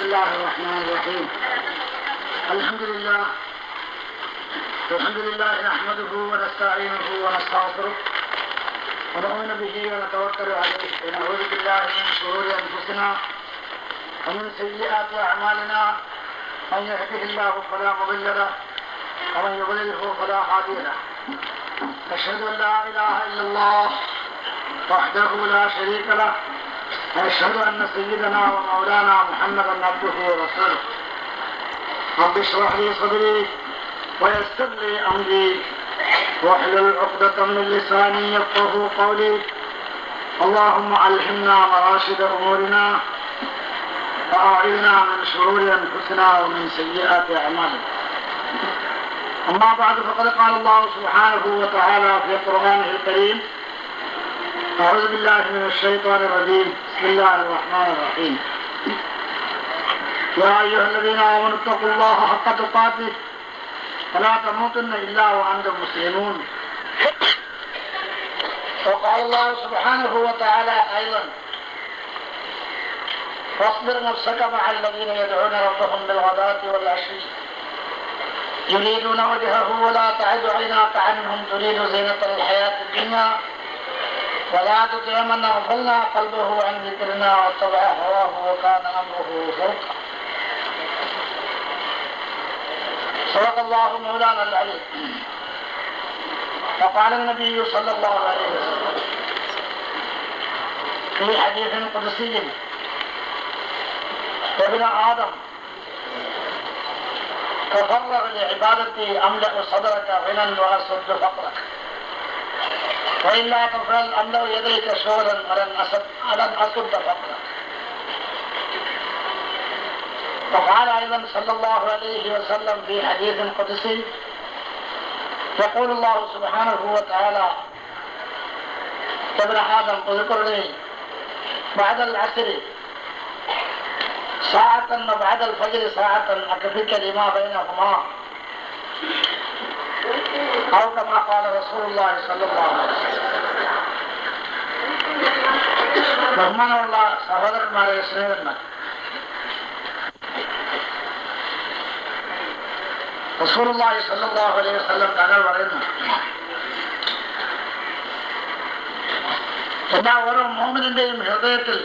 بسم الله الرحمن الرحيم. الحمد لله نحمده ونستعينه ونستغفره ونؤمن به ونتوكل عليه ونعوذ بالله من شرور أنفسنا ومن سيئات أعمالنا. من يهده الله فلا مضل له ومن يضلله فلا هادي له. أشهد أن لا إله إلا الله وحده لا شريك له وأشهد أن سيدنا ومولانا محمدا عبده ورسوله. رب اشرح لي صدري ويسر لي أمري واحلل عقدة من لساني يفقهوا قولي. اللهم ألهمنا مراشد أمورنا وأعذنا من شرور أنفسنا ومن سيئات أعمالنا. أما بعد، فقد قال الله سبحانه وتعالى في قرآنه الكريم: أعوذ بالله من الشيطان الرجيم. بسم الله الرحمن الرحيم. يا أيها الذين آمنوا اتقوا الله حق تقاته ولا تموتن إلا وأنتم مسلمون. وقال الله سبحانه وتعالى أيضا: واصبر نفسك مع الذين يدعون ربهم بالغداة والعشي يريدون وجهه ولا تعد عيناك عنهم تريد زينة الحياة الدنيا ولا تطع من أغفلنا قلبه عن ذكرنا واتبع هواه وكان أمره فرطا. صدق الله مولانا العلي. وقال النبي صلى الله عليه وسلم في حديث قدسي: يا ابن آدم تفرغ لعبادتي أملأ صدرك غنى وأسد فقرك، وإلا تفعل أملأ يديك شغلا ولن أسد فقرك. وقال أيضا صلى الله عليه وسلم في حديث قدسي: يقول الله سبحانه وتعالى: يا ابن آدم اذكرني بعد العصر ساعة وبعد الفجر ساعة أكفيك لما بينهما، أو كما قال رسول الله صلى الله عليه وسلم. ബഹുമാനമുള്ള സഹോദരന്മാരെ, സ്നേഹിതന്മാർ, റസൂലുള്ളാഹി സ്വല്ലല്ലാഹു അലൈഹി വസല്ലം തങ്ങൾ പറയുന്നു: എല്ലാ ഓരോ മുഅ്മിനിന്റെയും ഹൃദയത്തിൽ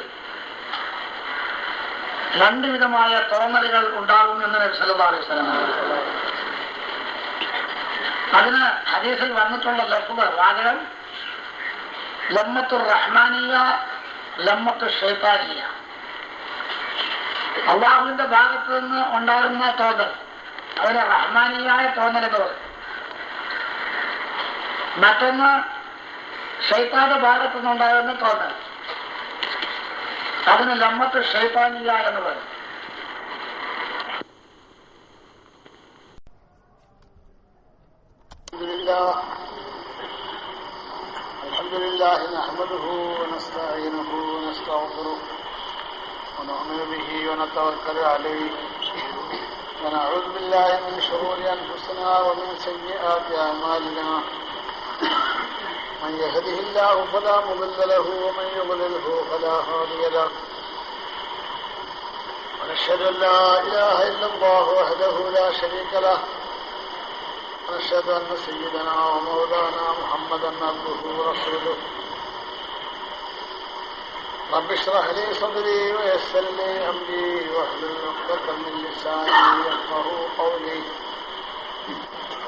രണ്ട് വിധമായ തോന്നലുകൾ ഉണ്ടാകും എന്ന് നബി സല്ലല്ലാഹു അലൈഹി വസല്ലം. അതിന് ഹദീസിൽ വന്നിട്ടുള്ള വാചകം ലമ്മത്തുർ റഹ്മാനിയ, ലമ്മത്തുർ ശൈത്താനിയ. അള്ളാഹുവിന്റെ ഭാഗത്ത് നിന്ന് ഉണ്ടാകുന്ന തോന്നൽ അതിന് റഹ്മാനിയായ തോന്നൽ എന്ന് പറയും. മറ്റൊന്ന് ശൈത്താന്റെ ഭാഗത്തു നിന്നുണ്ടാകുന്ന തോന്നൽ, അതിന് ലമ്മത്തുർ ശൈത്താനിയ എന്ന് പറയും. الحمد لله نحمده ونستعينه ونستغفره ونؤمن به ونتوكل عليه ونعوذ بالله من شرور أنفسنا ومن سيئات أعمالنا. من يهده الله فلا مضل له ومن يضلله فلا هادي له. ونشهد أن لا إله إلا الله وحده لا شريك له. ونشهد أن سيدنا ومولانا محمدا عبده ورسوله. رب اشرح لي صدري ويسر لي أمري واحلل عقدة من لساني يفقهوا قولي.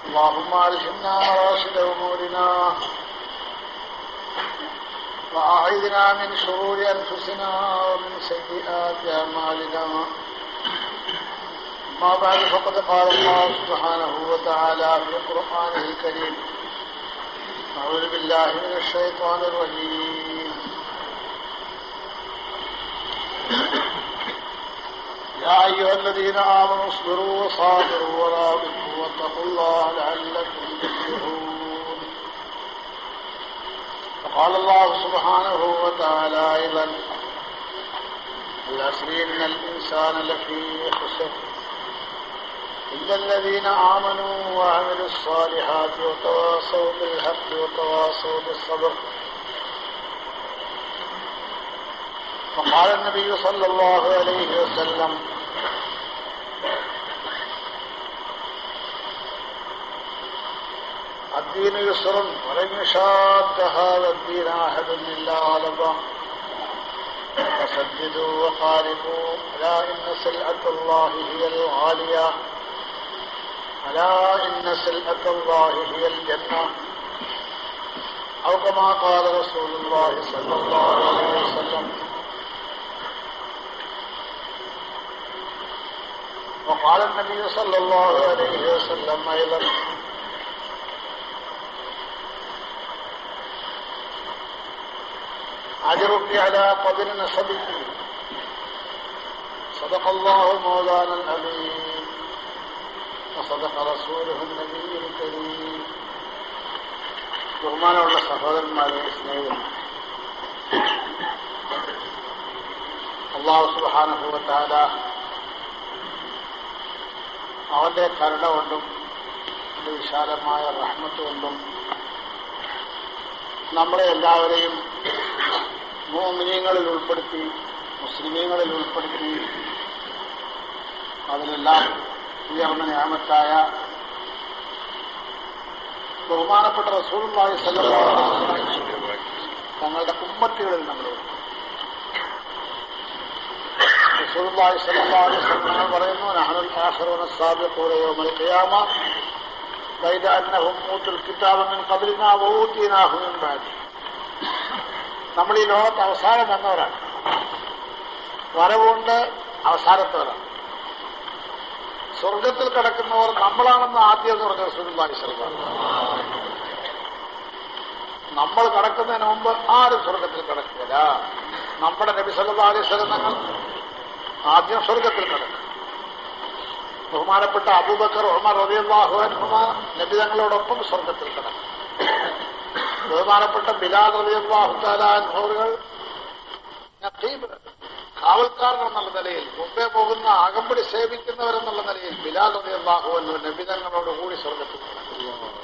اللهم ألهمنا مراشد أمورنا وأعذنا من شرور أنفسنا ومن سيئات أعمالنا. ما بعد، فقد قال الله سبحانه وتعالى في قرآنه الكريم: أعوذ بالله من الشيطان الرجيم. يا أيها الذين آمنوا اصبروا وصابروا ورابطوا واتقوا الله لعلكم تفلحون. وقال الله سبحانه وتعالى أيضا: والعصر إن الإنسان لفي خسر إلا الذين آمنوا وعملوا الصالحات وتواصوا بالحق وتواصوا بالصبر. وقال النبي صلى الله عليه وسلم: الدين يسر ولن يشاد هذا الدين أحد إلا غلبه فسددوا وقاربوا ألا إن سلعة الله هي الغالية ألا إن سلعة الله هي الجنة أو كما قال رسول الله صلى الله عليه وسلم. وقال النبي صلى الله عليه وسلم أيضا أجرك على قدر نسبك صدق الله مولانا العليم وصدق رسوله النبي الكريم. ബഹുമാനമുള്ള സഹോദരന്മാരെ, സ്നേഹിതന്മാരെ, അല്ലാഹു സുബ്ഹാനഹു വ തആല അവന്റെ കരുണ കൊണ്ടും അവന്റെ വിശാലമായ റഹ്മത്ത് കൊണ്ടും നമ്മളെ എല്ലാവരെയും മുഅ്മിനീങ്ങളിൽ ഉൾപ്പെടുത്തി, മുസ്ലിമീങ്ങളിൽ ഉൾപ്പെടുത്തി, അതിലെല്ലാം ഉയർന്ന നിഅമത്തായ ബഹുമാനപ്പെട്ട റസൂലുള്ളാഹി സ്വല്ലല്ലാഹു അലൈഹി വസല്ലം തങ്ങളുടെ ഉമ്മത്തികളിൽ നമ്മൾ റസൂലുള്ളാഹി സ്വല്ലല്ലാഹു അലൈഹി വസല്ലം പറയുന്നു, നഹ്നുൽ ആഖിറൂന അസ്സാബിഖൂന യൗമൽ ഖിയാമ ബൈദ അന്നഹും ഊതുൽ കിതാബ മിൻ ഖബ്ലിനാ വഊതീനാഹു മിൻ ബഅദി. നമ്മൾ ഈ ലോകത്ത് അവസാനം വന്നവരാണ്, വരവുകൊണ്ട് അവസാനത്തവരാണ്. സ്വർഗത്തിൽ കിടക്കുന്നവർ നമ്മളാണെന്ന് ആദ്യം പറഞ്ഞ റസൂലുള്ളാഹി സ്വല്ലല്ലാഹു അലൈഹി വസല്ലം. നമ്മൾ കിടക്കുന്നതിന് മുമ്പ് ആരും സ്വർഗത്തിൽ കിടക്കില്ല. നമ്മുടെ നബി സല്ലല്ലാഹു അലൈഹി വസല്ലം തങ്ങൾ ആദ്യം സ്വർഗത്തിൽ കിടക്കും. ബഹുമാനപ്പെട്ട അബൂബക്കർ, ഉമർ റളിയല്ലാഹു അൻഹുമ നബി തങ്ങളോടൊപ്പം സ്വർഗത്തിൽ കിടക്കും. ബഹുമാനപ്പെട്ട ബിലാൽ റളിയല്ലാഹു തആല അൻഹുകൾ നഖീബ്, കാവൽക്കാരൻ എന്നുള്ള നിലയിൽ, മുമ്പേ പോകുന്ന അകമ്പടി സേവിക്കുന്നവരെന്നുള്ള നിലയിൽ ബിലാൽ റളിയല്ലാഹു അൻഹു നബി തങ്ങളോട് കൂടി സ്വർഗത്തിൽ കിടക്കും.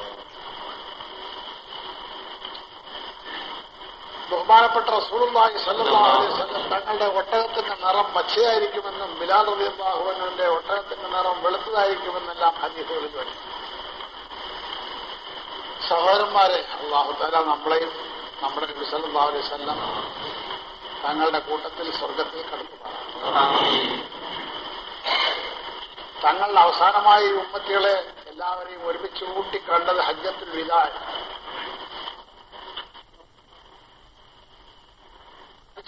ബഹുമാനപ്പെട്ട റസൂലുള്ളാഹി സ്വല്ലല്ലാഹു അലൈഹി വസല്ലം തങ്ങളുടെ ഒട്ടകത്തിന്റെ നിറം മച്ചയായിരിക്കുമെന്നും ബിലാൽ റളിയല്ലാഹു അൻഹുവിന്റെ ഒട്ടകത്തിന്റെ നിറം വെളുത്തതായിരിക്കുമെന്നെല്ലാം ഹദീസുകളിൽ വരും. സഹോദരന്മാരെ, അല്ലാഹു തആല നമ്മളെയും നമ്മുടെ നബി സല്ലല്ലാഹു അലൈഹി വസല്ലം തങ്ങളുടെ കൂട്ടത്തിൽ സ്വർഗത്തിൽ കടത്തുമാണ്. തങ്ങളുടെ അവസാനമായി ഉമ്മത്തികളെ എല്ലാവരെയും ഒരുമിച്ച് കൂട്ടി കണ്ടത് ഹജ്ജത്തുൽ വിദാ.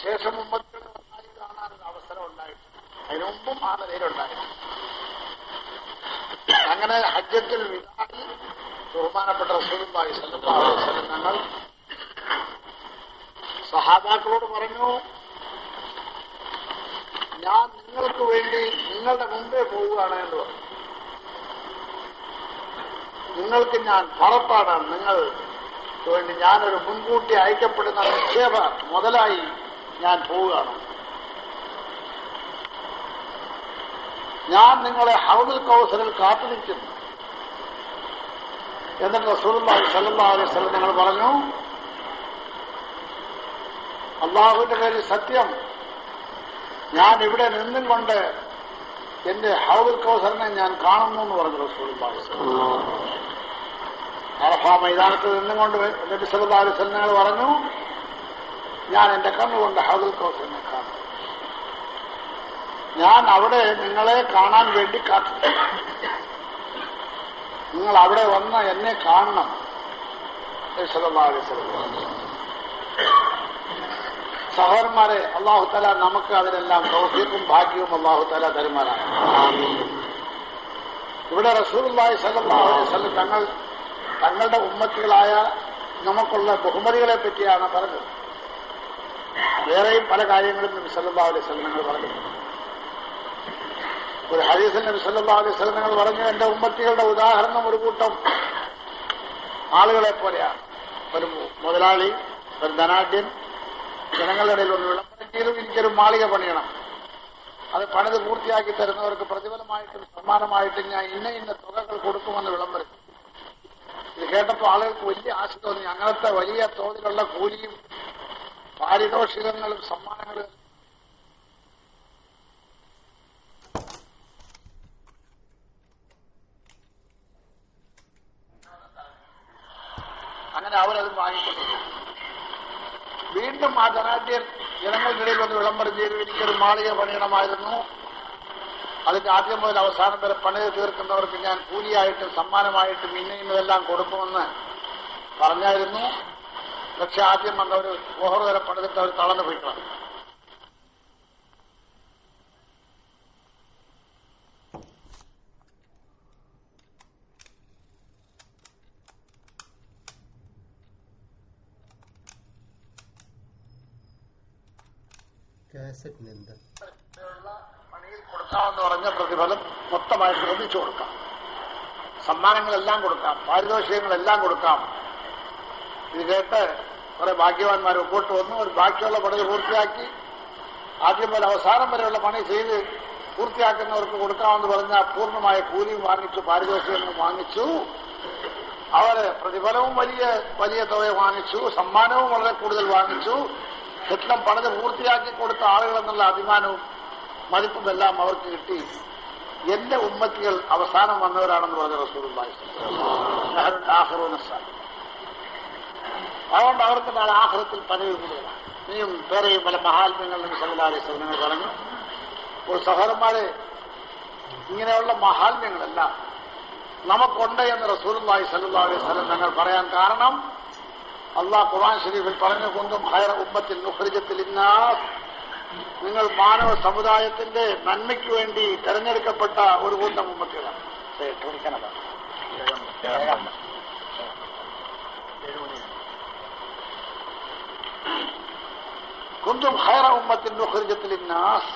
ശേഷം ഉമ്മത്തികളെ ഒന്നായി കാണാനൊരു അവസരം ഉണ്ടായിട്ടുണ്ട്. അതിനു മുമ്പും ആ നിലയിലുണ്ടായിട്ടുണ്ട്. അങ്ങനെ ഹജ്ജത്തുൽ വിദായിൽ ബഹുമാനപ്പെട്ട റസൂലുള്ളാഹി സ്വല്ലല്ലാഹു അലൈഹി വസല്ലം തങ്ങൾ സഹാബാക്കളോട് പറഞ്ഞു, ഞാൻ നിങ്ങൾക്ക് വേണ്ടി നിങ്ങളുടെ മുമ്പേ പോവുകയാണ് എന്ന് പറഞ്ഞു. നിങ്ങൾക്ക് ഞാൻ പുറപ്പാണ്, നിങ്ങൾക്ക് വേണ്ടി ഞാനൊരു മുൻകൂട്ടി അയക്കപ്പെടുന്ന നിക്ഷേപ മുതലായി ഞാൻ പോവുകയാണ്. ഞാൻ നിങ്ങളെ ഹൗദുൽ കൗസറിൽ കാത്തുനിൽക്കുന്നു. എന്നിട്ട് റസൂലുള്ളാഹി സ്വല്ലല്ലാഹു അലൈഹി വസല്ലം നിങ്ങൾ പറഞ്ഞു, അല്ലാഹുവിന്റെ പേരിൽ സത്യം, ഞാൻ ഇവിടെ നിന്നും കൊണ്ട് എന്റെ ഹൗദുൽ കൗസറിനെ ഞാൻ കാണുന്നു എന്ന് പറഞ്ഞു റസൂലുള്ളാഹി സ്വല്ലല്ലാഹു അലൈഹി വസല്ലം. അറഫാ മൈതാനത്ത് നിന്നും കൊണ്ട് നബി സല്ലല്ലാഹു അലൈഹി വസല്ലം നിങ്ങൾ പറഞ്ഞു, ഞാൻ എന്റെ കണ്ണുകൊണ്ട് ഹൗദുൽ കൗസറിനെ കാണും. ഞാൻ അവിടെ നിങ്ങളെ കാണാൻ വേണ്ടി കാത്തു. നിങ്ങൾ അവിടെ വന്ന് എന്നെ കാണണം. നബി സല്ലല്ലാഹു അലൈഹി വസല്ലം. സഹോദരന്മാരെ, അല്ലാഹു തആല നമുക്ക് അതിനെല്ലാം തൗഫീഖും ഭാഗ്യവും അല്ലാഹു തആല തരുമാറാണ്. ഇവിടെ റസൂലുള്ളാഹി സ്വല്ലല്ലാഹു അലൈഹി വസല്ലം തങ്ങളുടെ ഉമ്മത്തികളായ നമുക്കുള്ള ബഹുമതികളെ പറ്റിയാണ് പറഞ്ഞത്. വേറെയും പല കാര്യങ്ങളും നബി സല്ലല്ലാഹു അലൈഹി വസല്ലം പറഞ്ഞു. ഒരു ഹദീസിൽ നബി സല്ലല്ലാഹു അലൈഹി വസല്ലം പറഞ്ഞു, എന്റെ ഉമ്മത്തികളുടെ ഉദാഹരണം ഒരു കൂട്ടം ആളുകളെ പോലെയാണ്. ഒരു മുതലാളി, ഒരു ധനാഢ്യൻ ജനങ്ങളുടെ ഇടയിൽ ഒരു വിളംബരത്തിലും എനിക്കൊരു മാളിക പണിയണം, അത് പണിത് പൂർത്തിയാക്കി തരുന്നവർക്ക് പ്രതിഫലമായിട്ടും സമ്മാനമായിട്ടും ഞാൻ ഇന്ന തുകകൾ കൊടുക്കുമെന്ന് വിളംബരം. ഇത് കേട്ടപ്പോൾ ആളുകൾക്ക് വലിയ ആശ തോന്നി. അങ്ങനത്തെ വലിയ തോതിലുള്ള കൂലിയും പാരിതോഷികങ്ങളും സമ്മാനങ്ങളും അവരത് വാങ്ങിക്കൊണ്ടിരുന്നു. വീണ്ടും ആ ധനാഢ്യൻ ജനങ്ങൾക്കിടയിൽ ഒന്ന് വിളംബരം ചെയ്തു, എനിക്കൊരു മാളിക പണിയണമായിരുന്നു, അതിന്റെ ആദ്യം മുതൽ അവസാനം വരെ പണി തീർക്കുന്നവർക്ക് ഞാൻ കൂലിയായിട്ടും സമ്മാനമായിട്ടും ഇന്നതെല്ലാം കൊടുക്കുമെന്ന് പറഞ്ഞായിരുന്നു. പക്ഷെ ആദ്യം വന്നവർ ഓഹർ വരെ പണിതിട്ട് അവർ തളർന്നു പോയിക്കളാണ്. പണിയിൽ കൊടുക്കാമെന്ന് പറഞ്ഞ പ്രതിഫലം മൊത്തമായിട്ട് ഒന്നിച്ചു കൊടുക്കാം, സമ്മാനങ്ങളെല്ലാം കൊടുക്കാം, പാരിതോഷികങ്ങളെല്ലാം കൊടുക്കാം. ഇത് കേട്ട് കുറെ ഭാഗ്യവാന്മാർ മുമ്പോട്ട് വന്നു. ഒരു ബാക്കിയുള്ള പണി പൂർത്തിയാക്കി ആദ്യം മുതൽ അവസാനം വരെയുള്ള പണി ചെയ്ത് പൂർത്തിയാക്കുന്നവർക്ക് കൊടുക്കാമെന്ന് പറഞ്ഞാൽ പൂർണ്ണമായ കൂലിയും വാങ്ങിച്ചു, പാരിതോഷികങ്ങളും വാങ്ങിച്ചു. അവര് പ്രതിഫലവും വലിയ വലിയ തുക വാങ്ങിച്ചു, സമ്മാനവും വളരെ കൂടുതൽ വാങ്ങിച്ചു. കെട്ടിടം പണിത് പൂർത്തിയാക്കി കൊടുത്ത ആളുകളെന്നുള്ള അഭിമാനവും മതിപ്പും എല്ലാം അവർക്ക് കിട്ടി. എന്റെ ഉമ്മത്തികൾ അവസാനം വന്നവരാണെന്ന് പറഞ്ഞ റസൂലുള്ളാഹി ആഖിറൂനസ്സാ. അതുകൊണ്ട് അവർക്ക് നാളെ ആഖിറത്തിൽ പദവി കൂടുതലാണ്. നീയും വേറെയും പല മഹാത്മ്യങ്ങൾ നബി സല്ലല്ലാഹു അലൈഹി വസല്ലം പറഞ്ഞു. ഒരു സഹോദരന്മാരെ, ഇങ്ങനെയുള്ള മഹാത്മ്യങ്ങളെല്ലാം നമുക്കുണ്ട് എന്ന് റസൂലുള്ളാഹി സ്വല്ലല്ലാഹു അലൈഹി വസല്ലം ഞങ്ങൾ പറയാൻ കാരണം, അല്ലാഹ് ഖുർആൻ ശരീഫിൽ പറഞ്ഞു, കുന്തും ഖൈറ ഉമ്മത്തിൻ ഉഖ്രിജത് ലിന്നാസ്, നിങ്ങൾ മാനവ സമുദായത്തിന്റെ നന്മയ്ക്ക് വേണ്ടി തെരഞ്ഞെടുക്കപ്പെട്ട ഒരു കൂട്ടം ഉമ്മത്തികളാണ്. കുന്തും ഖൈറ ഉമ്മത്തിൻ ഉഖ്രിജത് ലിന്നാസ്,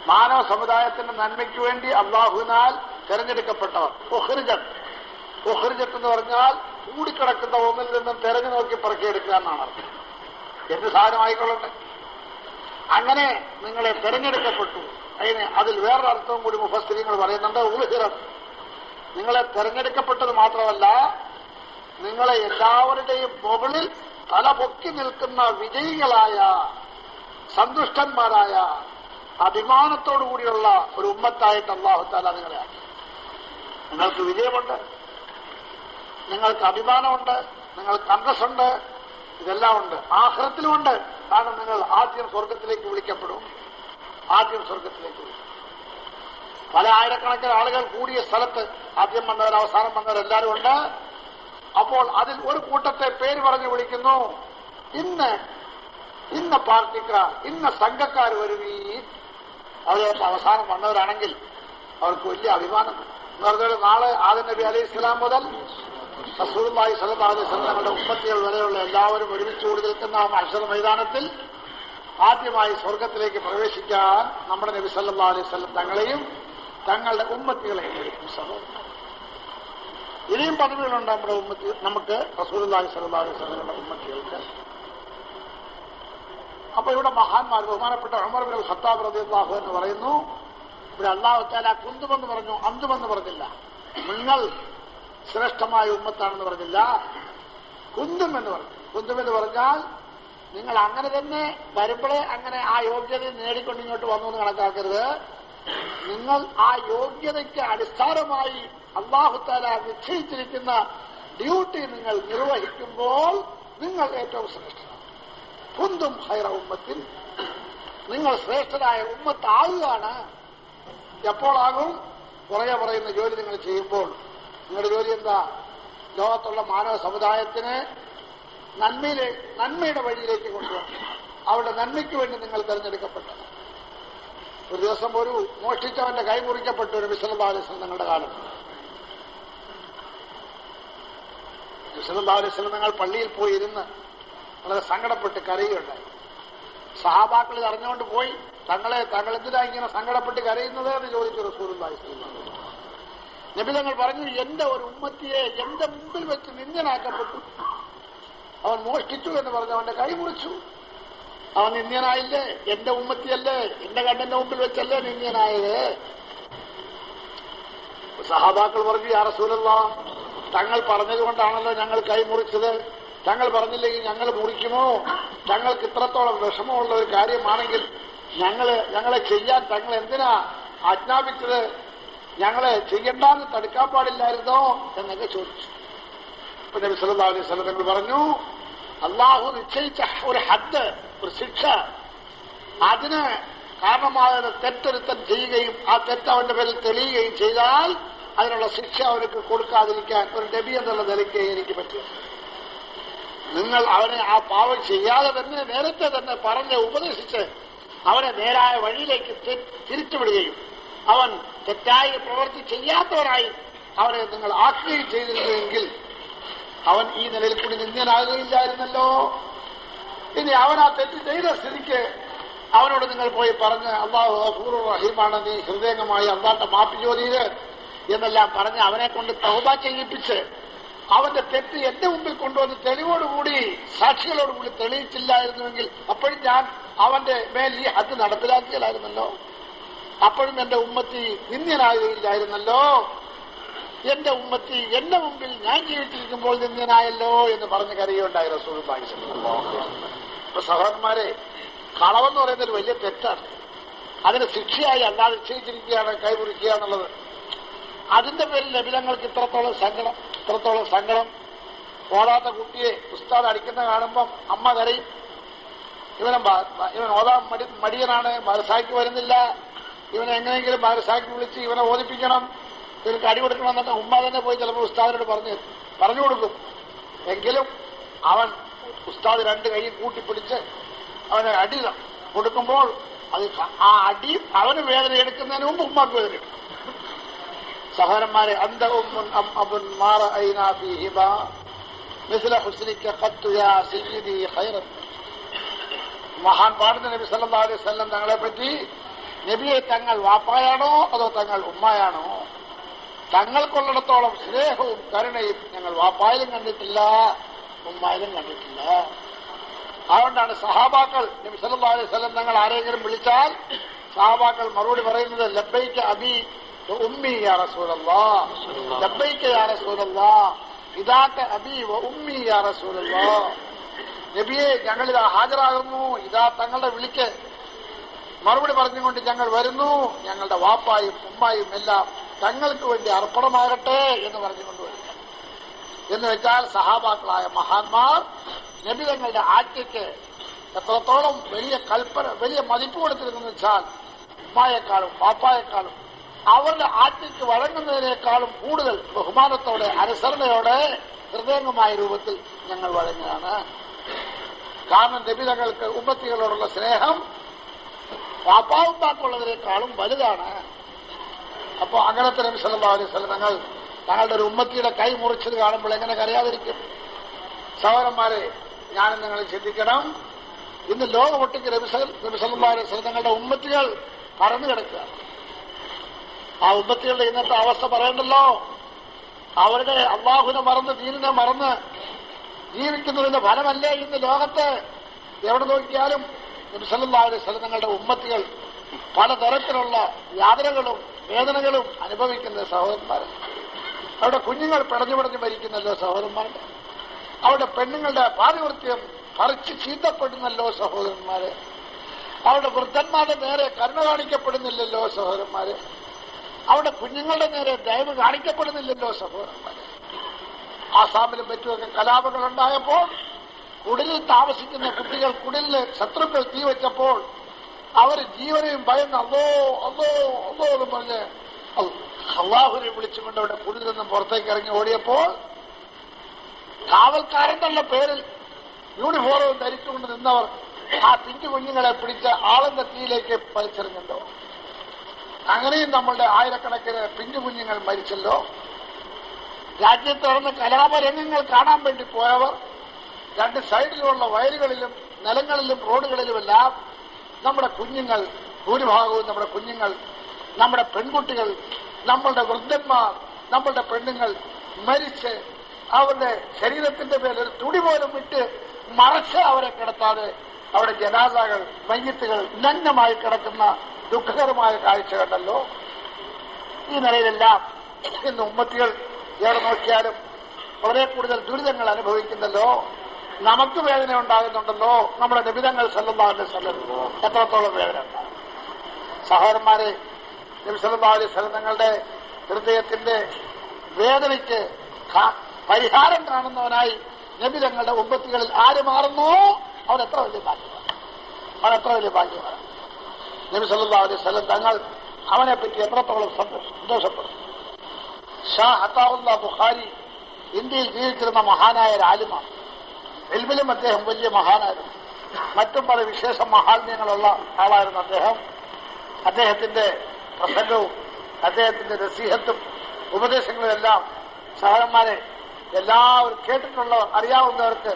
മാനവ സമുദായത്തിന്റെ നന്മയ്ക്ക് വേണ്ടി അല്ലാഹുവിനാൽ തെരഞ്ഞെടുക്കപ്പെട്ടവർ. ഉഖ്രിജത്ത് എന്ന് പറഞ്ഞാൽ കൂടിക്കിടക്കുന്ന ഒന്നിൽ നിന്നും തെരഞ്ഞു നോക്കി പറക്കിയെടുക്കുക എന്നാണ് അർത്ഥം. എന്ത് സാധനമായിക്കൊള്ളട്ടെ, അങ്ങനെ നിങ്ങളെ തെരഞ്ഞെടുക്കപ്പെട്ടു. അതിൽ വേറൊരർത്ഥവും കൂടി മുഫസ്സിരീങ്ങൾ പറയുന്നുണ്ട്. ഉൽഹിറം, നിങ്ങളെ തെരഞ്ഞെടുക്കപ്പെട്ടത് മാത്രമല്ല, നിങ്ങളെ എല്ലാവരുടെയും മുകളിൽ തല പൊക്കി നിൽക്കുന്ന വിജയികളായ, സന്തുഷ്ടന്മാരായ, അഭിമാനത്തോടുകൂടിയുള്ള ഒരു ഉമ്മത്തായിട്ട് അല്ലാഹു തആല നിങ്ങളെ ആക്കി. നിങ്ങൾക്ക് വിജയമുണ്ട്, നിങ്ങൾക്ക് അഭിമാനമുണ്ട്, നിങ്ങൾക്ക് അന്തസ്സുണ്ട്, ഇതെല്ലാം ഉണ്ട്. ആഖിറത്തിലുമുണ്ട്. കാരണം നിങ്ങൾ ആദ്യം സ്വർഗത്തിലേക്ക് വിളിക്കപ്പെടും. ആദ്യം സ്വർഗത്തിലേക്ക് വിളിക്കും. പല ആയിരക്കണക്കിന് ആളുകൾ കൂടിയ സ്ഥലത്ത് ആദ്യം വന്നവർ അവസാനം വന്നവരെല്ലാവരും ഉണ്ട്. അപ്പോൾ അതിൽ ഒരു കൂട്ടത്തെ പേര് പറഞ്ഞു വിളിക്കുന്നു, ഇന്ന പാർട്ടിക്കാർ, ഇന്ന സംഘക്കാർ വരുവീ. അവർ അവസാനം വന്നവരാണെങ്കിൽ അവർക്ക് വലിയ അഭിമാനം. എന്ന് പറഞ്ഞാൽ നാളെ ആദം നബി അലൈഹി സ്വലാം മുതൽ റസൂലുള്ളാഹി സ്വല്ലല്ലാഹു അലൈഹി വസല്ലം തങ്ങളുടെ ഉമ്മത്തികൾ വരെയുള്ള എല്ലാവരും ഒരുമിച്ച് കൂടി നിൽക്കുന്ന മഹ്ശർ മൈതാനത്തിൽ ആദ്യമായി സ്വർഗത്തിലേക്ക് പ്രവേശിക്കാൻ നമ്മുടെ നബി സല്ലല്ലാഹു അലൈഹി വസല്ലം തങ്ങളെയും തങ്ങളുടെ ഉമ്മത്തികളെയും വിളിക്കും. സഹോദരൻ, ഇനിയും പദവികളുണ്ട് നമ്മുടെ ഉമ്മത്തി, നമുക്ക് റസൂലുള്ളാഹി സ്വല്ലല്ലാഹു അലൈഹി വസല്ലമയുടെ ഉമ്മത്തികൾക്ക്. അപ്പൊ ഇവിടെ മഹാന്മാർ, ബഹുമാനപ്പെട്ട ഉമർ ഇബ്നുൽ ഖത്താബ് റളിയല്ലാഹു എന്ന് പറയുന്നു, ഇവിടെ അല്ലാഹു തആല കുന്തുമെന്ന് പറഞ്ഞു, അന്തുമെന്ന് പറഞ്ഞില്ല. നിങ്ങൾ ശ്രേഷ്ഠമായ ഉമ്മത്താണെന്ന് പറഞ്ഞില്ല, കുന്തും എന്ന് പറഞ്ഞു. കുന്തും എന്ന് പറഞ്ഞാൽ നിങ്ങൾ അങ്ങനെ തന്നെ വരുമ്പോഴേ അങ്ങനെ ആ യോഗ്യത നേടിക്കൊണ്ട് ഇങ്ങോട്ട് വന്നു എന്ന് കണക്കാക്കരുത്. നിങ്ങൾ ആ യോഗ്യതയ്ക്ക് അടിസ്ഥാനമായി അല്ലാഹു തആല നിശ്ചയിച്ചിരിക്കുന്ന ഡ്യൂട്ടി നിങ്ങൾ നിർവഹിക്കുമ്പോൾ നിങ്ങൾ ഏറ്റവും ശ്രേഷ്ഠരാണ്. കുന്തും ഖൈറ ഉമ്മത്തിൻ, നിങ്ങൾ ശ്രേഷ്ഠരായ ഉമ്മത്താവുകയാണ്. എപ്പോഴാകും? പുറകെ പറയുന്ന ജോലി നിങ്ങൾ ചെയ്യുമ്പോൾ. നിങ്ങളുടെ ജോലി എന്താ? ലോകത്തുള്ള മാനവ സമുദായത്തിന് നന്മയുടെ വഴിയിലേക്ക് കൊണ്ടുവരണം. അവരുടെ നന്മയ്ക്ക് വേണ്ടി നിങ്ങൾ തെരഞ്ഞെടുക്കപ്പെട്ടത്. ഒരു ദിവസം ഒരു മോഷ്ടിച്ചവന്റെ കൈ മുറിക്കപ്പെട്ടു ഒരു സല്ലല്ലാഹു അലൈഹി വസല്ലം നിങ്ങളുടെ കാലത്ത്. സല്ലല്ലാഹു അലൈഹി വസല്ലം നിങ്ങൾ പള്ളിയിൽ പോയി ഇരുന്ന് വളരെ സങ്കടപ്പെട്ട് കരയുകയുണ്ടായി. സഹാബാക്കൾ ഇത് അറിഞ്ഞുകൊണ്ട് പോയി, തങ്ങൾ എന്തിനാ ഇങ്ങനെ സങ്കടപ്പെട്ട് കരയുന്നത് എന്ന് ചോദിച്ചു റസൂലുള്ളാഹി സ്വല്ലല്ലാഹു അലൈഹി വസല്ലം. നബി തങ്ങൾ പറഞ്ഞു, എന്റെ ഒരു ഉമ്മത്തിയെ എന്റെ മുമ്പിൽ വെച്ച് നിന്ദ്യനാക്കപ്പെട്ടു. അവൻ മോഷ്ടിച്ചു എന്ന് പറഞ്ഞു അവന്റെ കൈ മുറിച്ചു. അവൻ നിന്ദ്യനായില്ലേ? എന്റെ ഉമ്മത്തിയല്ലേ, എന്റെ കണ്ണിന്റെ മുമ്പിൽ വെച്ചല്ലേ നിന്ദ്യനായത്? സഹാബാക്കൾ പറഞ്ഞു, യാ റസൂലല്ലാഹ്, തങ്ങൾ പറഞ്ഞതുകൊണ്ടാണല്ലോ ഞങ്ങൾ കൈ മുറിച്ചത്. തങ്ങൾ പറഞ്ഞില്ലെങ്കിൽ ഞങ്ങൾ മുറിക്കുമോ? തങ്ങൾക്ക് ഇത്രത്തോളം വിഷമമുള്ള ഒരു കാര്യമാണെങ്കിൽ ഞങ്ങളെ ചെയ്യാൻ തങ്ങൾ എന്തിനാ ആജ്ഞാപിച്ചത്? ഞങ്ങളെ ചെയ്യണ്ടെന്ന് തടുക്കാൻ പാടില്ലായിരുന്നോ എന്നൊക്കെ ചോദിച്ചു. നബി സല്ലല്ലാഹു അലൈഹി വസല്ലം തങ്ങൾ പറഞ്ഞു, അള്ളാഹു നിശ്ചയിച്ച ഒരു ഹദ്, ഒരു ശിക്ഷ, അതിന് കാരണമായ തെറ്റൊരുത്തൻ ചെയ്യുകയും ആ തെറ്റ് അവന്റെ പേരിൽ തെളിയുകയും ചെയ്താൽ അതിനുള്ള ശിക്ഷ അവർക്ക് കൊടുക്കാതിരിക്കാൻ ഒരു നബി എന്നുള്ള നിലയ്ക്ക് എനിക്ക് പറ്റും. നിങ്ങൾ അവനെ ആ പാവം ചെയ്യാതെ തന്നെ നേരത്തെ തന്നെ പറഞ്ഞ് ഉപദേശിച്ച് അവനെ നേരായ വഴിയിലേക്ക് തിരിച്ചുവിടുകയും അവൻ തെറ്റായ പ്രവൃത്തി ചെയ്യാത്തവരായി അവനെ നിങ്ങൾ ആക്കുകയും ചെയ്തിരുന്നുവെങ്കിൽ അവൻ ഈ നിലയിൽ കൂടി നിന്ദ്യനാകുകയില്ലായിരുന്നല്ലോ. ഇനി അവൻ ആ തെറ്റ് ചെയ്ത സ്ഥിതിക്ക് അവനോട് നിങ്ങൾ പോയി പറഞ്ഞ് അല്ലാഹു ഗഫൂറുർ റഹീമാണ്, നീ ഹൃദയംഗമായി അല്ലാഹുവിന്റെ മാപ്പ് ചോദിയത് എന്നെല്ലാം പറഞ്ഞ് അവനെ കൊണ്ട് തൗബ ചെയ്യിപ്പിച്ച് അവന്റെ തെറ്റ് എന്റെ മുമ്പിൽ കൊണ്ടുവന്ന് തെളിവോടുകൂടി സാക്ഷികളോടുകൂടി തെളിയിച്ചില്ലായിരുന്നുവെങ്കിൽ അപ്പോഴും ഞാൻ അവന്റെ മേൽ ഈ ഹദ് നടപ്പിലാക്കിയതായിരുന്നല്ലോ. അപ്പോഴും എന്റെ ഉമ്മത്തി നിന്ദ്യനാകുകയില്ലായിരുന്നല്ലോ. എന്റെ ഉമ്മത്തി എന്റെ മുമ്പിൽ ഞാൻ ജീവിച്ചിരിക്കുമ്പോൾ നിന്ദ്യനായല്ലോ എന്ന് പറഞ്ഞ് കരയുണ്ടായി റസൂലുള്ളാഹി സ്വല്ലല്ലാഹു അലൈഹി വസല്ലം. അപ്പൊ സഹോദരന്മാരെ, കളവെന്ന് പറയുന്നത് ഒരു വലിയ തെറ്റാണ്. അതിന് ശിക്ഷയായി അല്ലാതെ നിശ്ചയിച്ചിരിക്കുകയാണ് കൈമുറിക്കുക എന്നുള്ളത്. അതിന്റെ പേരിൽ നബിതങ്ങൾക്ക് ഇത്രത്തോളം സങ്കടം. ഓടാത്ത കുട്ടിയെ ഉസ്താദ് അടിക്കുന്ന കാണുമ്പം അമ്മ കരയും. ഇവൻ ഓതാൻ മടിയനാണ്, മദ്രസയ്ക്ക് വരുന്നില്ല, ഇവനെ എങ്ങനെയെങ്കിലും മദ്രസയ്ക്ക് വിളിച്ച് ഇവനെ ഓദിപ്പിക്കണം, ഇവർക്ക് അടി കൊടുക്കണം എന്നൊക്കെ ഉമ്മ തന്നെ പോയി ചിലപ്പോൾ ഉസ്താദിനോട് പറഞ്ഞു കൊടുക്കും. എങ്കിലും അവൻ ഉസ്താദ് രണ്ട് കൈ കൂട്ടിപ്പിടിച്ച് അവന് അടി കൊടുക്കുമ്പോൾ അത് ആ അടി അവന് വേദന എടുക്കുന്നതിന് മുമ്പ് ഉമ്മാക്ക് വേദന എടുക്കും. സഹോദരന്മാരെ, അന്ത ഉമ്മുൻ അം അബുൻ മാ റഅയ്നാ ഫീഹിമ മിസ്ല ഹുസ്നിക ഖത്തു യാ സയ്യിദി ഖൈറൻ. മഹാൻ പാടുന്ന നബി സല്ലല്ലാഹു അലൈഹി വസല്ലം തങ്ങളെ പറ്റി, നബിയെ തങ്ങൾ വാപ്പായാണോ അതോ തങ്ങൾ ഉമ്മയാണോ? തങ്ങൾക്കുള്ളിടത്തോളം സ്നേഹവും കരുണയും ഞങ്ങൾ വാപ്പായാലും കണ്ടിട്ടില്ല, ഉമ്മായാലും കണ്ടിട്ടില്ല. അതുകൊണ്ടാണ് സഹാബാക്കൾ നബി സല്ലല്ലാഹു അലൈഹി വസല്ലം തങ്ങൾ ആരെങ്കിലും വിളിച്ചാൽ സഹാബാക്കൾ മറുപടി പറയുന്നത് ലബ്ബൈക അബി ഉമ്മി യാ റസൂലല്ലാഹ്, ലബ്ബൈക യാ റസൂലല്ലാഹ്, ഇദാക അബി വ ഉമ്മി യാ റസൂലല്ലാഹ്. നബിയെ, ഞങ്ങളിതാ ഹാജരാകുന്നു, ഇതാ തങ്ങളുടെ വിളിക്ക് മറുപടി പറഞ്ഞുകൊണ്ട് ഞങ്ങൾ വരുന്നു, ഞങ്ങളുടെ വാപ്പായും ഉമ്മായും എല്ലാം തങ്ങൾക്ക് വേണ്ടി അർപ്പണമാകട്ടെ എന്ന് പറഞ്ഞുകൊണ്ട് വരിക. എന്ന് വെച്ചാൽ സഹാബാക്കളായ മഹാന്മാർ നബി തങ്ങളുടെ ആജ്ഞയ്ക്ക് എത്രത്തോളം വലിയ കൽപ്പന, വലിയ മതിപ്പ് കൊടുത്തിരുന്നെന്ന് വെച്ചാൽ ഉമ്മായെക്കാളും വാപ്പായെക്കാളും അവരുടെ ആജ്ഞയ്ക്ക് വഴങ്ങുന്നതിനേക്കാളും കൂടുതൽ ബഹുമാനത്തോടെ അനുസരണയോടെ ഹൃദയംഗമായ രൂപത്തിൽ ഞങ്ങൾ വഴങ്ങിയാണ്. കാരണം നബി തങ്ങൾക്ക് ഉമ്മത്തികളോടുള്ള സ്നേഹം വാപ്പാവുമ്മാക്കുള്ളതിനേക്കാളും വലുതാണ്. അപ്പൊ അങ്ങനത്തെ നബി സല്ലല്ലാഹു അലൈഹി വസല്ലം തങ്ങൾ തങ്ങളുടെ ഒരു ഉമ്മത്തിയുടെ കൈ മുറിച്ചത് കാണുമ്പോൾ എങ്ങനെ കരയാതിരിക്കും? സഹോദരന്മാരെ, ഞാനും നിങ്ങൾ ചിന്തിക്കണം. ഇന്ന് ലോകമൊട്ടിക്ക് നബി സല്ലല്ലാഹു അലൈഹി വസല്ലം തങ്ങളുടെ ഉമ്മത്തികൾ പറന്നു കിടക്കുക. ആ ഉമ്മത്തികളുടെ ഇന്നത്തെ അവസ്ഥ പറയണ്ടല്ലോ. അവരുടെ അല്ലാഹുവിനെ മറന്ന് ദീനിനെ മറന്ന് ജീവിക്കുന്നതിന്റെ ഫലമല്ലേ ഇന്ന് ലോകത്ത് എവിടെ നോക്കിയാലും നബി സല്ലല്ലാഹു അലൈഹി വസല്ലം തങ്ങളുടെ ഉമ്മത്തികൾ പലതരത്തിലുള്ള യാതനകളും വേദനകളും അനുഭവിക്കുന്ന സഹോദരന്മാരെ. അവരുടെ കുഞ്ഞുങ്ങൾ പിടഞ്ഞു മരിക്കുന്നല്ലോ സഹോദരന്മാരുടെ. അവരുടെ പെണ്ണുങ്ങളുടെ പാതിവൃത്യം പറിച്ച് ചീത്തപ്പെടുന്നല്ലോ സഹോദരന്മാരെ. അവരുടെ വൃദ്ധന്മാരുടെ നേരെ കരുണ കാണിക്കപ്പെടുന്നില്ലല്ലോ സഹോദരന്മാരെ. അവരുടെ കുഞ്ഞുങ്ങളുടെ നേരെ ദയവ് കാണിക്കപ്പെടുന്നില്ലല്ലോ സഹോദരന്മാരെ. ആസാമിലും മറ്റുമൊക്കെ കലാപങ്ങൾ ഉണ്ടായപ്പോൾ കുടിലിൽ താമസിക്കുന്ന കുട്ടികൾ കുടിലിന് ശത്രുക്കൾ തീവച്ചപ്പോൾ അവർ ജീവനെയും ഭയന്ന് അല്ലോ അല്ലോ അല്ലോ എന്ന് പറഞ്ഞ് അള്ളാഹുവിനെ വിളിച്ചുകൊണ്ട് അവിടെ കുടിലിൽ നിന്നും പുറത്തേക്ക് ഇറങ്ങി ഓടിയപ്പോൾ കാവൽക്കാരെന്നുള്ള പേരിൽ യൂണിഫോമും ധരിച്ചുകൊണ്ട് നിന്നവർ ആ പിഞ്ചു കുഞ്ഞുങ്ങളെ പിടിച്ച് ആളെന്ന തീയിലേക്ക് വലിച്ചെറിഞ്ഞല്ലോ. അങ്ങനെയും നമ്മളുടെ ആയിരക്കണക്കിന് പിഞ്ചു കുഞ്ഞുങ്ങൾ മരിച്ചല്ലോ. രാജ്യത്ത് നടന്ന കലാപരംഗങ്ങൾ കാണാൻ വേണ്ടി പോയവർ രണ്ട് സൈഡിലുള്ള വയലുകളിലും നിലങ്ങളിലും റോഡുകളിലുമെല്ലാം നമ്മുടെ കുഞ്ഞുങ്ങൾ, ഭൂരിഭാഗവും നമ്മുടെ കുഞ്ഞുങ്ങൾ, നമ്മുടെ പെൺകുട്ടികൾ, നമ്മളുടെ വൃദ്ധന്മാർ, നമ്മളുടെ പെണ്ണുങ്ങൾ മരിച്ച് അവരുടെ ശരീരത്തിന്റെ മേൽ ഒരു തുടി പോലും വിട്ട് മറച്ച് അവരെ കിടത്താതെ അവിടെ ജനാസകൾ, മയ്യത്തുകൾ നഗ്നമായി കിടക്കുന്ന ദുഃഖകരമായ കാഴ്ച കണ്ടല്ലോ. ഈ നിലയിലെല്ലാം ഇന്ന് ഉമ്മത്തികൾ എവിടെ നോക്കിയാലും വളരെ കൂടുതൽ ദുരിതങ്ങൾ അനുഭവിക്കുന്നല്ലോ. നമുക്ക് വേദന ഉണ്ടാകുന്നുണ്ടല്ലോ. നമ്മുടെ നബിതങ്ങൾ സല്ലല്ലാഹു അലൈഹി വസല്ലം എത്രത്തോളം വേദന ഉണ്ടാകും? സഹോദരന്മാരെ, നബി സല്ലല്ലാഹു അലൈഹി വസല്ലം തങ്ങളുടെ ഹൃദയത്തിന്റെ വേദനയ്ക്ക് പരിഹാരം കാണുന്നവനായി നബി തങ്ങളുടെ ഉമ്മത്തികളിൽ ആര് മാറുന്നു അവൻ എത്ര വലിയ ഭാഗ്യമാണ്. നബി സല്ലല്ലാഹു അലൈഹി വസല്ലം തങ്ങൾ അവനെപ്പറ്റി എത്രത്തോളം സന്തോഷപ്പെടും. ഷാ അതാഉല്ലാ ബുഖാരി ഇന്ത്യയിൽ ജീവിച്ചിരുന്ന മഹാനായ ഒരു ആലിമാണ്. ഇൽമിലും അദ്ദേഹം വലിയ മഹാനായിരുന്നു. മറ്റും പല വിശേഷ മഹാത്മ്യങ്ങളുള്ള ആളായിരുന്നു അദ്ദേഹം. അദ്ദേഹത്തിന്റെ പ്രസംഗവും അദ്ദേഹത്തിന്റെ നസീഹത്തും ഉപദേശങ്ങളും എല്ലാം സഹോദരന്മാരെ എല്ലാവരും കേട്ടിട്ടുള്ളവർ അറിയാവുന്നവർക്ക്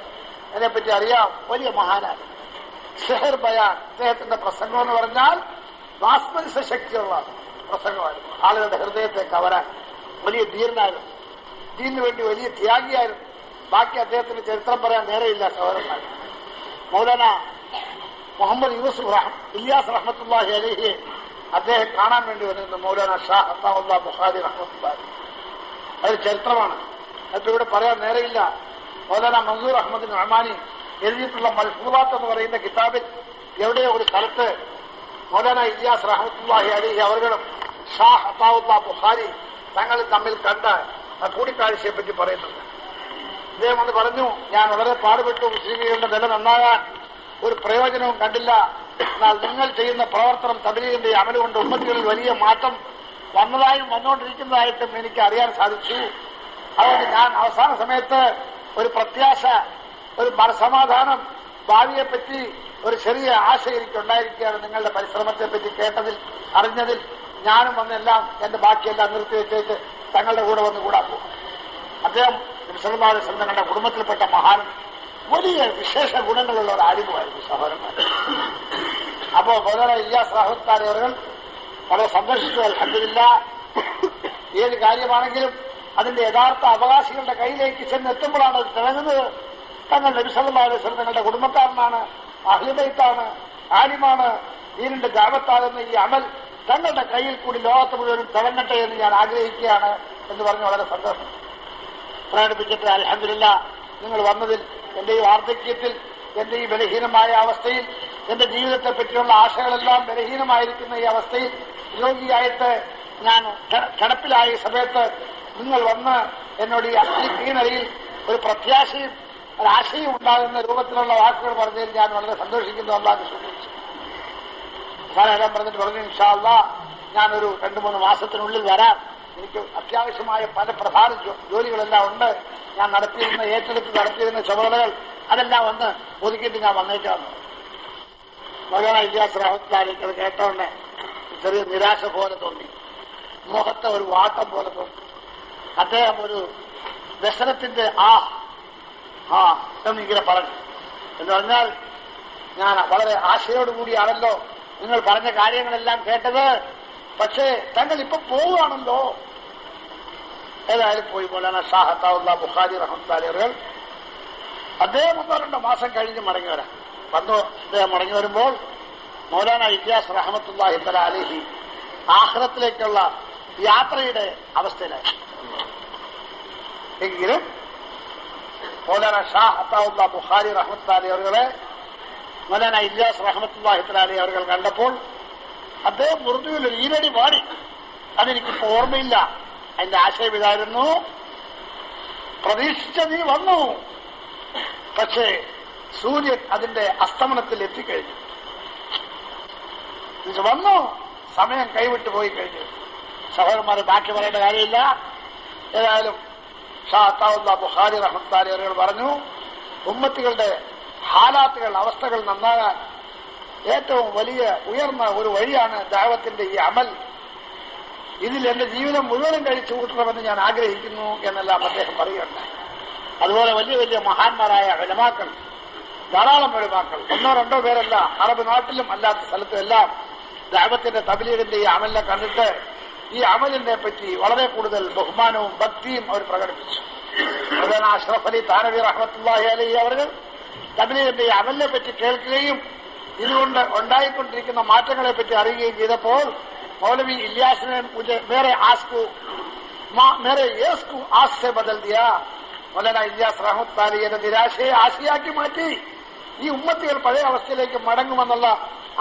അതിനെപ്പറ്റി അറിയാം. വലിയ മഹാനാണ്. ഷെഹർ ബയാൻ അദ്ദേഹത്തിന്റെ പ്രസംഗം എന്ന് പറഞ്ഞാൽ വാസ്മനിസ ശക്തിയുള്ള പ്രസംഗമായിരുന്നു. ആളുകളുടെ ഹൃദയത്തെ കവരാൻ. വലിയ ധീരനായിരുന്നു. ദീനു വേണ്ടി വലിയ ത്യാഗിയായിരുന്നു. ബാക്കി അദ്ദേഹത്തിന്റെ ചരിത്രം പറയാൻ നേരെയില്ല സഹോദരന്മാർ. മൗലാന മുഹമ്മദ് ഇല്യാസ് റഹ്മത്തുള്ളാഹി അലൈഹി അദ്ദേഹം കാണാൻ വേണ്ടി വന്നിരുന്നു. മൗലാന ഷാ അതാഉല്ലാ ബുഖാരി റഹ്മത്തുള്ളാഹി. അതൊരു ചരിത്രമാണ്. അതിപ്പോ ഇവിടെ പറയാൻ നേരെയില്ല. മൗലാന മൻസൂർ അഹമ്മദ് നഅ്മാനി എഴുതിയിട്ടുള്ള മൽഫൂദാത്ത് എന്ന് പറയുന്ന കിതാബിൽ എവിടെയോ ഒരു സ്ഥലത്ത് മൗലാന ഇല്യാസ് റഹ്മത്തുള്ളാഹി അലൈഹി അവർകളും ഷാ അതാഉല്ലാ ബുഖാരി തങ്ങൾ തമ്മിൽ കണ്ട കൂടിക്കാഴ്ചയെ പറ്റി പറയുന്നുണ്ട്. അദ്ദേഹം ഒന്ന് പറഞ്ഞു, ഞാൻ വളരെ പാടുപെട്ടു മുസ്ലിമീങ്ങളുടെ നില നന്നാകാൻ ഒരു പ്രയോജനവും കണ്ടില്ല. എന്നാൽ നിങ്ങൾ ചെയ്യുന്ന പ്രവർത്തനം തബ്ലീഗിന്റെ അമലുകൊണ്ട് ഉമ്മത്തുകളിൽ വലിയ മാറ്റം വന്നതായും വന്നുകൊണ്ടിരിക്കുന്നതായിട്ടും എനിക്ക് അറിയാൻ സാധിച്ചു. അതുകൊണ്ട് ഞാൻ അവസാന സമയത്ത് ഒരു പ്രത്യാശ, ഒരു മനസമാധാനം, ഭാവിയെപ്പറ്റി ഒരു ചെറിയ ആശ എനിക്കുണ്ടായിരിക്കുകയാണ്. നിങ്ങളുടെ പരിശ്രമത്തെപ്പറ്റി കേട്ടതിൽ അറിഞ്ഞതിൽ ഞാനും വന്നെല്ലാം എന്റെ ബാക്കിയെല്ലാം നിർത്തിവെച്ചേക്ക് തങ്ങളുടെ കൂടെ വന്ന് കൂടാക്കും. അദ്ദേഹം സല്ലല്ലാഹു അലൈഹി വസല്ലം തങ്ങളുടെ കുടുംബത്തിൽപ്പെട്ട മഹാനും വലിയ വിശേഷ ഗുണങ്ങളുള്ള ഒരു ആലിമുമായിരുന്നു സഹോദരന്മാർ. അപ്പോ മൗലാന ഇല്യാസ് റഹ്മത്തുള്ളാഹി അവർ വളരെ സന്തോഷിച്ചു. അൽഹംദുലില്ലാഹ്. ഏത് കാര്യമാണെങ്കിലും അതിന്റെ യഥാർത്ഥ അവകാശികളുടെ കയ്യിലേക്ക് ചെന്നെത്തുമ്പോഴാണ് അത് തിളങ്ങുന്നത്. തങ്ങൾ നബി സല്ലല്ലാഹു അലൈഹി വസല്ലം തങ്ങളുടെ കുടുംബക്കാരനാണ്, അഹ്ലു ബൈത്താണ്, ആലിമാണ്, ദീനിന്റെ ദഅവത്താകുന്ന ഈ അമൽ തങ്ങളുടെ കയ്യിൽ കൂടി ലോകത്ത് മുഴുവനും തിളങ്ങട്ടെ എന്ന് ഞാൻ ആഗ്രഹിക്കുകയാണ് എന്ന് പറഞ്ഞ് വളരെ സന്തോഷം പ്രകടിപ്പിച്ചിട്ട് അൽഹംദുലില്ലാഹ് നിങ്ങൾ വന്നതിൽ, എന്റെ ഈ വാർദ്ധക്യത്തിൽ, എന്റെ ഈ ബലഹീനമായ അവസ്ഥയിൽ, എന്റെ ജീവിതത്തെ പറ്റിയുള്ള ആശകളെല്ലാം ബലഹീനമായിരിക്കുന്ന ഈ അവസ്ഥയിൽ രോഗിയായിട്ട് ഞാൻ കിടപ്പിലായ സമയത്ത് നിങ്ങൾ വന്ന് എന്നോട് ഈ നിലയിൽ ഒരു പ്രത്യാശയും ഒരാശയും ഉണ്ടാകുന്ന രൂപത്തിലുള്ള വാക്കുകൾ പറഞ്ഞതിൽ ഞാൻ വളരെ സന്തോഷിക്കുന്നു. അല്ലാഹു ശ്രദ്ധിച്ചു. സാറെല്ലാം പറഞ്ഞിട്ട് പറഞ്ഞു, ഇൻഷാ അല്ലാഹ് ഞാനൊരു 2-3 മാസത്തിനുള്ളിൽ വരാം. എനിക്ക് അത്യാവശ്യമായ പല പ്രധാന ജോലികളെല്ലാം ഉണ്ട്. ഞാൻ ഏറ്റെടുത്ത് നടത്തിയിരുന്ന ചുമതലകൾ അതെല്ലാം വന്ന് ഒതുക്കിയിട്ട് ഞാൻ വന്നേക്കാണ്. മൗലാന ഇല്യാസ് റഹ്മത്തുള്ളാഹി അത് കേട്ടോണ്ട് ചെറിയ നിരാശ പോലെ തോന്നി. മുഖത്തെ ഒരു വാട്ടം പോലെ തോന്നി. അദ്ദേഹം ഒരു ദശരഥത്തിന്റെ എന്നിങ്ങനെ പറഞ്ഞു. എന്ന് പറഞ്ഞാൽ ഞാൻ വളരെ ആശയോടുകൂടിയാണല്ലോ നിങ്ങൾ പറഞ്ഞ കാര്യങ്ങളെല്ലാം കേട്ടത്. പക്ഷേ തങ്ങൾ ഇപ്പൊ പോവുകയാണല്ലോ. ഏതായാലും പോയി. മൗലാന ഷാ അതാഉല്ലാ ബുഖാരി റഹ്മത്തുള്ളാഹി അവർ അദ്ദേഹം 1-2 മാസം കഴിഞ്ഞ് മടങ്ങി വരാം. അദ്ദേഹം മടങ്ങി വരുമ്പോൾ മൗലാന ഇല്യാസ് റഹ്മത്തുള്ളാഹി തആല അലൈഹി ആഖിറത്തിലേക്കുള്ള യാത്രയുടെ അവസ്ഥയിലായി. എങ്കിലും മൗലാന ഷാ അതാഉല്ലാ ബുഖാരി റഹ്മത്തുള്ളാഹി അവരെ മൗലാന ഇല്യാസ് റഹ്മത്തുള്ളാഹി തആല അലൈഹി അവർ കണ്ടപ്പോൾ അദ്ദേഹം ഉറുദുവിൽ ഒരു ഈരടി പാടി. അതെനിക്കിപ്പോ ഓർമ്മയില്ല. അതിന്റെ ആശയം ഇതായിരുന്നു, പ്രതീക്ഷിച്ച നീ വന്നു, പക്ഷേ സൂര്യൻ അതിന്റെ അസ്തമനത്തിൽ എത്തിക്കഴിഞ്ഞു. വന്നു, സമയം കൈവിട്ടു പോയി കഴിഞ്ഞു. സഹോദരന്മാരെ ബാക്കി പറയേണ്ട കാര്യമില്ല. ഏതായാലും ഷാ അതാഉല്ലാ ബുഖാരി റഹ്മത്തുള്ളാഹി അവർ പറഞ്ഞു, ഉമ്മത്തികളുടെ ഹാലാത്തുകൾ, അവസ്ഥകൾ നന്നാകാൻ ഏറ്റവും വലിയ ഉയർന്ന ഒരു വഴിയാണ് ദഅവത്തിന്റെ ഈ അമൽ. ഇതിൽ എന്റെ ജീവിതം മുഴുവനും കഴിച്ചു കൂട്ടണമെന്ന് ഞാൻ ആഗ്രഹിക്കുന്നു എന്നെല്ലാം അദ്ദേഹം പറയുകയുണ്ടായി. അതുപോലെ വലിയ വലിയ മഹാന്മാരായ ഉലമാക്കൾ, ധാരാളം ഉലമാക്കൾ, 1-2 പേരല്ല, അറബ് നാട്ടിലും അല്ലാത്ത സ്ഥലത്തും എല്ലാം ദഅവത്തിന്റെ തബ്ലീഗിന്റെ ഈ അമലിനെ കണ്ടിട്ട് ഈ അമലിനെ പറ്റി വളരെ കൂടുതൽ ബഹുമാനവും ഭക്തിയും അവർ പ്രകടിപ്പിച്ചു. മൗലാന അഷ്റഫ് അലി താനവി റഹ്മത്തുള്ളാഹി അലൈഹി അവർ തബ്ലീഗിന്റെ ഈ അമലിനെ പറ്റി കേൾക്കുകയും ഇതുകൊണ്ട് ഉണ്ടായിക്കൊണ്ടിരിക്കുന്ന മാറ്റങ്ങളെ പറ്റി അറിയുകയും ചെയ്തപ്പോൾ മൗലവി ഇല്യാസിനെ മേരെ ആസ് ബദൽ ദിയ. മൗലാന ഇല്യാസ് റഹ്മത്തുള്ളാഹി എന്ന നിരാശയെ ആശയാക്കി മാറ്റി. ഈ ഉമ്മത്തികൾ പഴയ അവസ്ഥയിലേക്ക് മടങ്ങുമെന്നുള്ള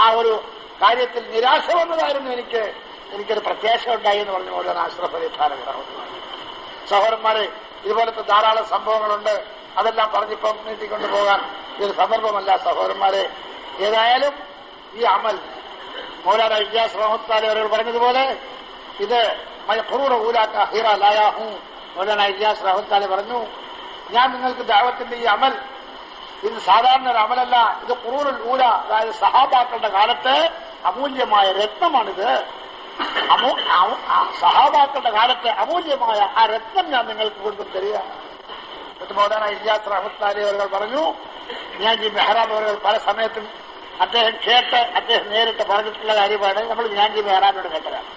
ആ ഒരു കാര്യത്തിൽ നിരാശ വന്നതായിരുന്നു എനിക്കൊരു പ്രത്യാശ ഉണ്ടായി എന്ന് പറഞ്ഞു മൗലാന അഷ്റഫ് അലി താനവി റഹ്മത്തുള്ളാഹി. സഹോദരന്മാരെ, ഇതുപോലത്തെ ധാരാളം സംഭവങ്ങളുണ്ട്. അതെല്ലാം പറഞ്ഞിപ്പം നീട്ടിക്കൊണ്ടു പോകാൻ ഇതൊരു സന്ദർഭമല്ല സഹോദരന്മാരെ. ഏതായാലും ഈ അമൽ മൗലാന ഇജാസ് റഹ്മത്തുള്ളാഹി അവர்கள் പറഞ്ഞതുപോലെ ഇത് ഖുറൂറ ഊലാക ഹിറ ലായാഹു. മൗലാന ഇജാസ് റഹ്മത്തുള്ളാഹി പറഞ്ഞു, ഞാൻ നിങ്ങൾക്ക് ദഅവത്തിന്റെ ഈ അമൽ ഇത് സാധാരണ ഒരു അമലല്ല, ഇത് ഖുറൂറുൽ ഊല, അതായത് സഹാബാക്കളുടെ കാലത്ത് അമൂല്യമായ രത്നമാണിത്. സഹാബാക്കളുടെ കാലത്ത് അമൂല്യമായ ആ രത്നം ഞാൻ നിങ്ങൾക്ക് കൊണ്ടു തരിക. മൗലാന ഇജാസ് റഹ്മത്തുള്ളാഹി അവர்கள் പറഞ്ഞു, ഞാൻ ഈ മെഹ്റാബ് അവர்கள் പല സമയത്തും അദ്ദേഹം കേട്ട് അദ്ദേഹം നേരിട്ട് പറഞ്ഞിട്ടുള്ള കാര്യമാണ് നമ്മൾ ഞാൻ ഈ മെഹ്റാബിനോട് കേട്ടതാണ്.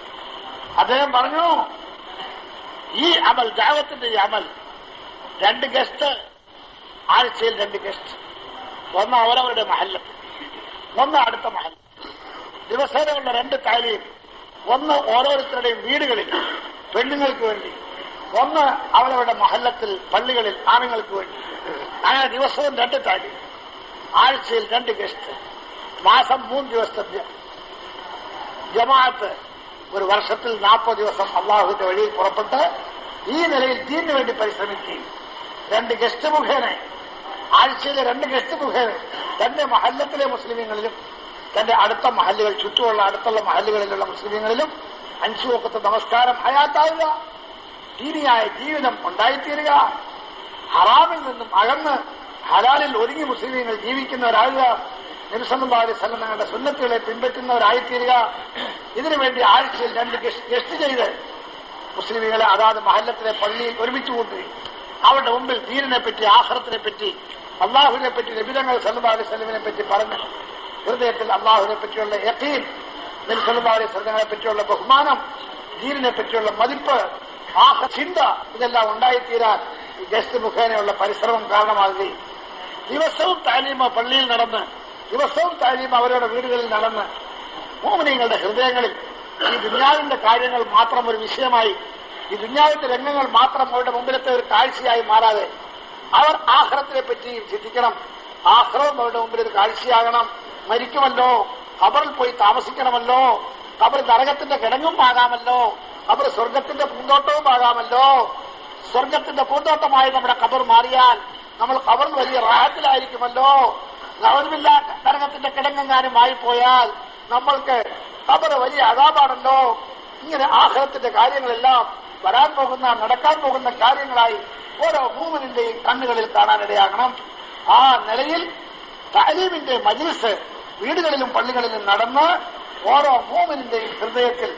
അദ്ദേഹം പറഞ്ഞു, ഈ അമൽ ദഅവത്തിന്റെ ഈ അമൽ 2 ഗസ്റ്റ്, ആഴ്ചയിൽ 2 ഗസ്റ്റ്, ഒന്ന് അവരവരുടെ മഹല്ലത്ത്, ഒന്ന് അടുത്ത മഹല്ലത്ത്, ദിവസേനയുള്ള 2 താലീം, ഒന്ന് ഓരോരുത്തരുടെയും വീടുകളിൽ പെണ്ണുങ്ങൾക്ക് വേണ്ടി, ഒന്ന് അവരവരുടെ മഹല്ലത്തിൽ പള്ളികളിൽ ആണുങ്ങൾക്ക് വേണ്ടി. അങ്ങനെ ദിവസവും 2 താലീം, ആഴ്ചയിൽ 2 ഗസ്റ്റ്, മാസം 3 ദിവസത്തെ ജമാഅത്ത്, ഒരു വർഷത്തിൽ 40 ദിവസം അള്ളാഹുവിന്റെ വഴിയിൽ പുറപ്പെട്ട് ഈ നിലയിൽ ദീനിനു വേണ്ടി പരിശ്രമിക്കുകയും 2 ഗസ്റ്റ് മുഖേന, ആഴ്ചയിലെ 2 ഗസ്റ്റ് മുഖേന തന്റെ മഹല്ലത്തിലെ മുസ്ലിമീങ്ങളിലും തന്റെ അടുത്ത മഹല്ലുകൾ, ചുറ്റുമുള്ള അടുത്തുള്ള മഹല്ലുകളിലുള്ള മുസ്ലിമീങ്ങളിലും 5 വഖത്ത് നമസ്കാരം ഹയാത്താവുക, ദീനിയായ ജീവിതം ഉണ്ടായിത്തീരുക, ഹറാമിൽ നിന്നും അകന്ന് ഹലാലിൽ ഒരുങ്ങി മുസ്ലിമീങ്ങൾ ജീവിക്കുന്നവരാകുക, നബി സല്ലല്ലാഹു അലൈഹി വസല്ലം തങ്ങളുടെ സുന്നത്തുകളെ പിൻപറ്റുന്നവരായിത്തീരുക. ഇതിനുവേണ്ടി ആഴ്ചയിൽ 2 ഗസ്റ്റ് ചെയ്ത് മുസ്ലിമീങ്ങളെ അതാത് മഹല്ലത്തിലെ പള്ളിയിൽ ഒരുമിച്ച് കൂട്ടുകയും അവരുടെ മുമ്പിൽ ദീനിനെ പറ്റി, ആഖിറത്തിനെ പറ്റി, അള്ളാഹുവിനെ പറ്റി, നബി തങ്ങൾ സല്ലല്ലാഹു അലൈഹി വസല്ലമിനെ പറ്റി പറഞ്ഞ് ഹൃദയത്തിൽ അള്ളാഹുവിനെ പറ്റിയുള്ള യഖീൻ, നബി സല്ലല്ലാഹു അലൈഹി വസല്ലമയെ പറ്റിയുള്ള ബഹുമാനം, ദീനിനെ പറ്റിയുള്ള മതിപ്പ്, ചിന്ത, ഇതെല്ലാം ഉണ്ടായിത്തീരാൻ ഈ ഗസ്റ്റ് മുഖേനയുള്ള പരിശ്രമം കാരണമാകുകയും ദിവസവും താലീമ പള്ളിയിൽ നടന്ന്, ദിവസവും താലീമ അവരുടെ വീടുകളിൽ നടന്ന് മുഅ്മിനീങ്ങളുടെ ഹൃദയങ്ങളിൽ ഈ ദുനിയാവിന്റെ കാര്യങ്ങൾ മാത്രം ഒരു വിഷയമായി, ഈ ദുനിയാവിന്റെ രംഗങ്ങൾ മാത്രം അവരുടെ മുമ്പിലത്തെ ഒരു കാഴ്ചയായി മാറാതെ അവർ ആഖിറത്തിനെ പറ്റി ചിന്തിക്കണം. ആഖിറവും അവരുടെ മുമ്പിൽ ഒരു കാഴ്ചയാകണം. മരിക്കുമല്ലോ, ഖബറിൽ പോയി താമസിക്കണമല്ലോ, ഖബർ നരകത്തിന്റെ കിടങ്ങും ആകാമല്ലോ, ഖബർ സ്വർഗത്തിന്റെ പൂന്തോട്ടവും ആകാമല്ലോ. സ്വർഗത്തിന്റെ പൂന്തോട്ടമായി നമ്മുടെ ഖബർ മാറിയാൽ നമ്മൾ ഖബറിൽ വലിയ റാഹത്തിലായിരിക്കുമല്ലോ. നഅൂദുബില്ലാ, നരകത്തിന്റെ കിടങ്ങെങ്ങാനും ആയിപ്പോയാൽ നമ്മൾക്ക് ഖബർ വലിയ അദാബാണല്ലോ. ഇങ്ങനെ ആഖിറത്തിന്റെ കാര്യങ്ങളെല്ലാം വരാൻ പോകുന്ന, നടക്കാൻ പോകുന്ന കാര്യങ്ങളായി ഓരോ മൂമിനിന്റെയും കണ്ണുകളിൽ കാണാനിടയാകണം. ആ നിലയിൽ തഅലീമിന്റെ മജ്ലിസ് വീടുകളിലും പള്ളികളിലും നടന്ന് ഓരോ മൂമിനിന്റെയും ഹൃദയത്തിൽ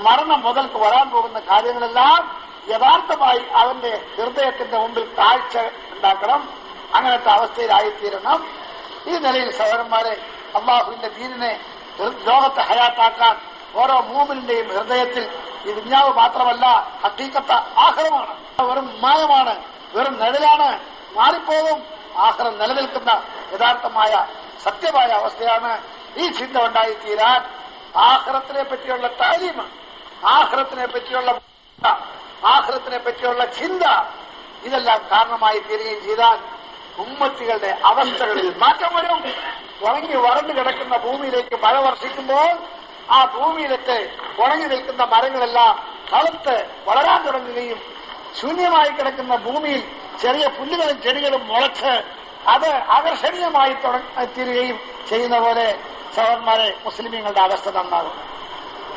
മരണം മുതൽക്ക് വരാൻ പോകുന്ന കാര്യങ്ങളെല്ലാം യഥാർത്ഥമായി അവന്റെ ഹൃദയത്തിന്റെ മുമ്പിൽ കാഴ്ച ഉണ്ടാക്കണം. അങ്ങനത്തെ അവസ്ഥയിലായിത്തീരണം. ഈ നിലയിൽ സഹോദരന്മാരെ, അള്ളാഹുവിന്റെ ദീനിനെ ലോകത്തെ ഹയാത്താക്കാൻ ഓരോ മൂമിനിന്റെയും ഹൃദയത്തിൽ ഈ ദുനിയാവ് മാത്രമല്ല, ഹഖീഖത്ത് ആഖിറമാണ്. വെറും മായമാണ്, വെറും നിഴലാണ്, മാറിപ്പോകും. ആഖിറം നിലനിൽക്കുന്ന യഥാർത്ഥമായ സത്യമായ അവസ്ഥയാണ്. ഈ ചിന്ത ഉണ്ടായിത്തീരാൻ ആഖിറത്തിനെ പറ്റിയുള്ള താലീമ്, ആഖിറത്തിനെ പറ്റിയുള്ള ചിന്ത, ഇതെല്ലാം കാരണമായി തീരുകയും ചെയ്താൽ ഉമ്മത്തികളുടെ അവസ്ഥകളിൽ മാറ്റം വരും. ഉണങ്ങി വരണ്ടു കിടക്കുന്ന ഭൂമിയിലേക്ക് മഴ വർഷിക്കുമ്പോൾ ആ ഭൂമിയിലൊക്കെ ഉണങ്ങി നിൽക്കുന്ന മരങ്ങളെല്ലാം തളുത്ത് വളരാൻ തുടങ്ങുകയും ശൂന്യമായി കിടക്കുന്ന ഭൂമിയിൽ ചെറിയ പുല്ലുകളും ചെടികളും മുളച്ച് അത് ആകർഷണീയമായി തീരുകയും ചെയ്യുന്ന പോലെ സഹോദരന്മാരെ, മുസ്ലിമീങ്ങളുടെ അവസ്ഥ നന്നാകും,